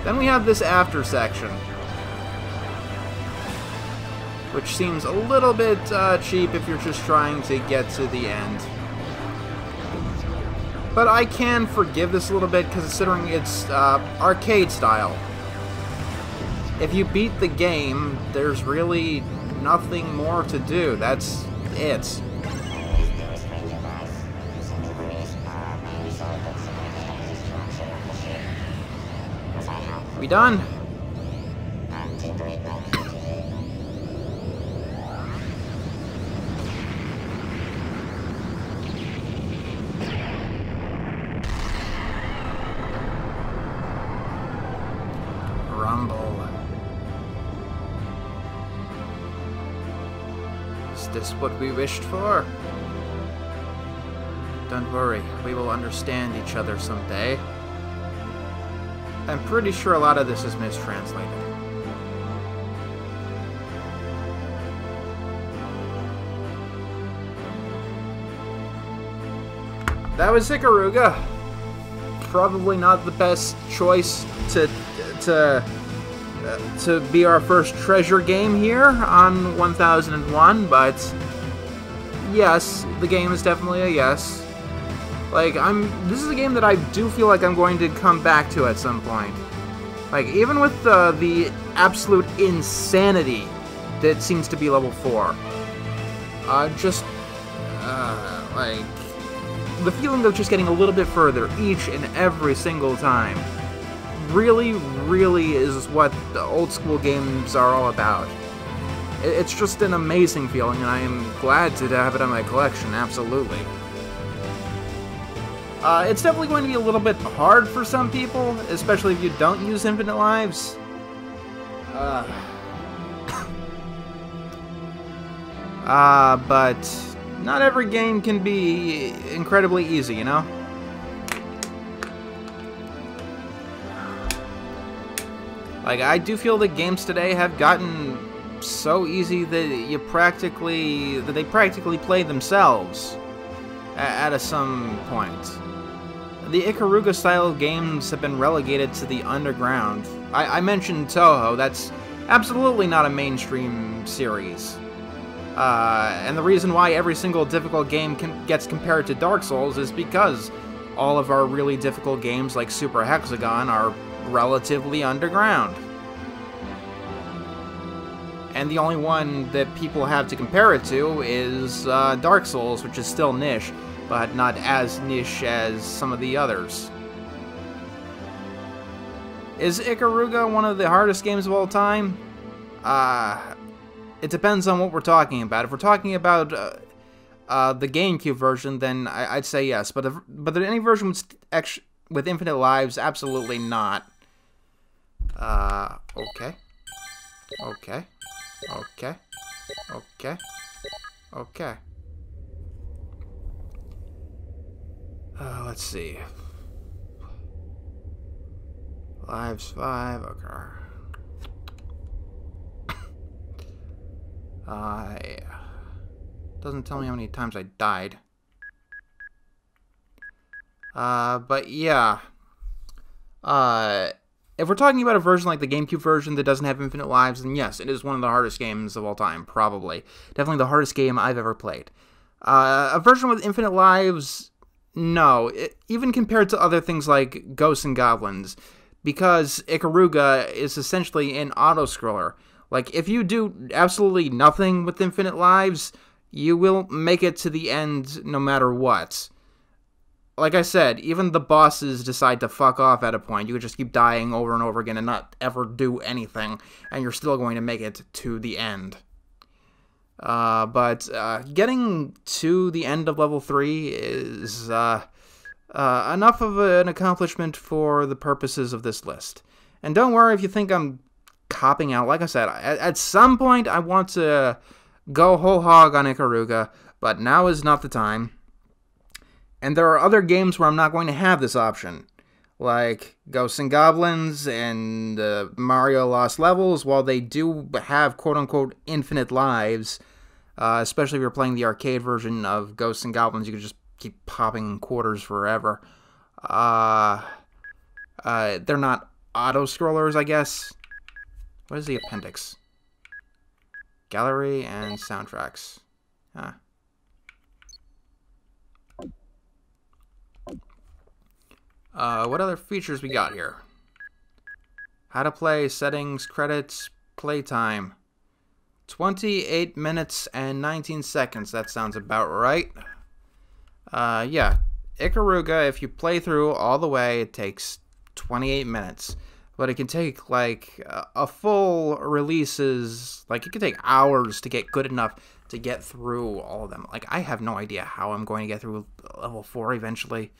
Then we have this after section, which seems a little bit cheap if you're just trying to get to the end. But I can forgive this a little bit, considering it's arcade style. If you beat the game, there's really nothing more to do. That's it. We done? Rumble. Is this what we wished for? Don't worry, we will understand each other someday. I'm pretty sure a lot of this is mistranslated. That was Ikaruga. Probably not the best choice to be our first treasure game here on 1001, but yes, the game is definitely a yes. Like, this is a game that I do feel like I'm going to come back to at some point. Like, even with the absolute insanity that seems to be level 4. Like, the feeling of just getting a little bit further each and every single time really, really is what the old school games are all about. It's just an amazing feeling, and I am glad to have it on my collection, absolutely. It's definitely going to be a little bit hard for some people, especially if you don't use infinite lives. But not every game can be incredibly easy, you know? Like, I do feel that games today have gotten so easy that they practically play themselves at some point. The Ikaruga style games have been relegated to the underground. I mentioned Toho, that's absolutely not a mainstream series. And the reason why every single difficult game gets compared to Dark Souls is because all of our really difficult games like Super Hexagon are relatively underground. And the only one that people have to compare it to is Dark Souls, which is still niche, but not as niche as some of the others. Is Ikaruga one of the hardest games of all time? It depends on what we're talking about. If we're talking about the Gamecube version, then I'd say yes. But any version with infinite lives, absolutely not. Okay. Okay. Okay. Okay. Okay. Let's see. Lives 5, okay. Doesn't tell me how many times I died. But yeah. If we're talking about a version like the GameCube version that doesn't have infinite lives, then yes, it is one of the hardest games of all time, probably. Definitely the hardest game I've ever played. A version with infinite lives, no. Even compared to other things like Ghosts and Goblins, because Ikaruga is essentially an auto-scroller. Like, if you do absolutely nothing with infinite lives, you will make it to the end no matter what. Like I said, even the bosses decide to fuck off at a point. You could just keep dying over and over again and not ever do anything, and you're still going to make it to the end. But getting to the end of level 3 is enough of an accomplishment for the purposes of this list. And don't worry if you think I'm copping out. Like I said, at some point I want to go whole hog on Ikaruga, but now is not the time. And there are other games where I'm not going to have this option, like Ghosts and Goblins and Mario Lost Levels. While they do have quote-unquote infinite lives, especially if you're playing the arcade version of Ghosts and Goblins, you can just keep popping quarters forever. They're not auto-scrollers, I guess. What is the appendix? Gallery and soundtracks. What other features we got here? How to play, settings, credits, playtime. 28 minutes and 19 seconds. That sounds about right. Yeah. Ikaruga, if you play through all the way, it takes 28 minutes. But it can take, like, a full releases, like, it can take hours to get good enough to get through all of them. Like, I have no idea how I'm going to get through level 4 eventually.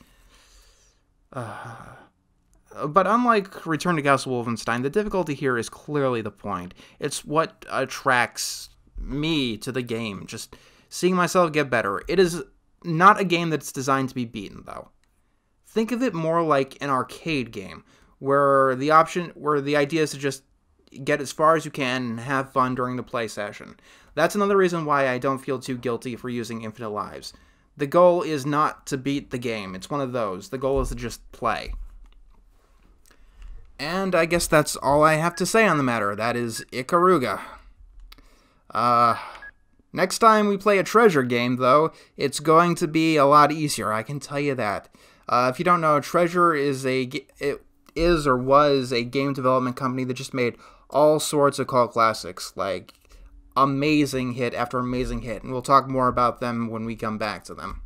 But unlike Return to Castle Wolfenstein, the difficulty here is clearly the point. It's what attracts me to the game, just seeing myself get better. It is not a game that's designed to be beaten, though. Think of it more like an arcade game, where the idea is to just get as far as you can and have fun during the play session. That's another reason why I don't feel too guilty for using infinite lives. The goal is not to beat the game. It's one of those. The goal is to just play. And I guess that's all I have to say on the matter. That is Ikaruga. Next time we play a treasure game, though, it's going to be a lot easier. I can tell you that. If you don't know, Treasure is or was a game development company that just made all sorts of cult classics, like amazing hit after amazing hit, and we'll talk more about them when we come back to them.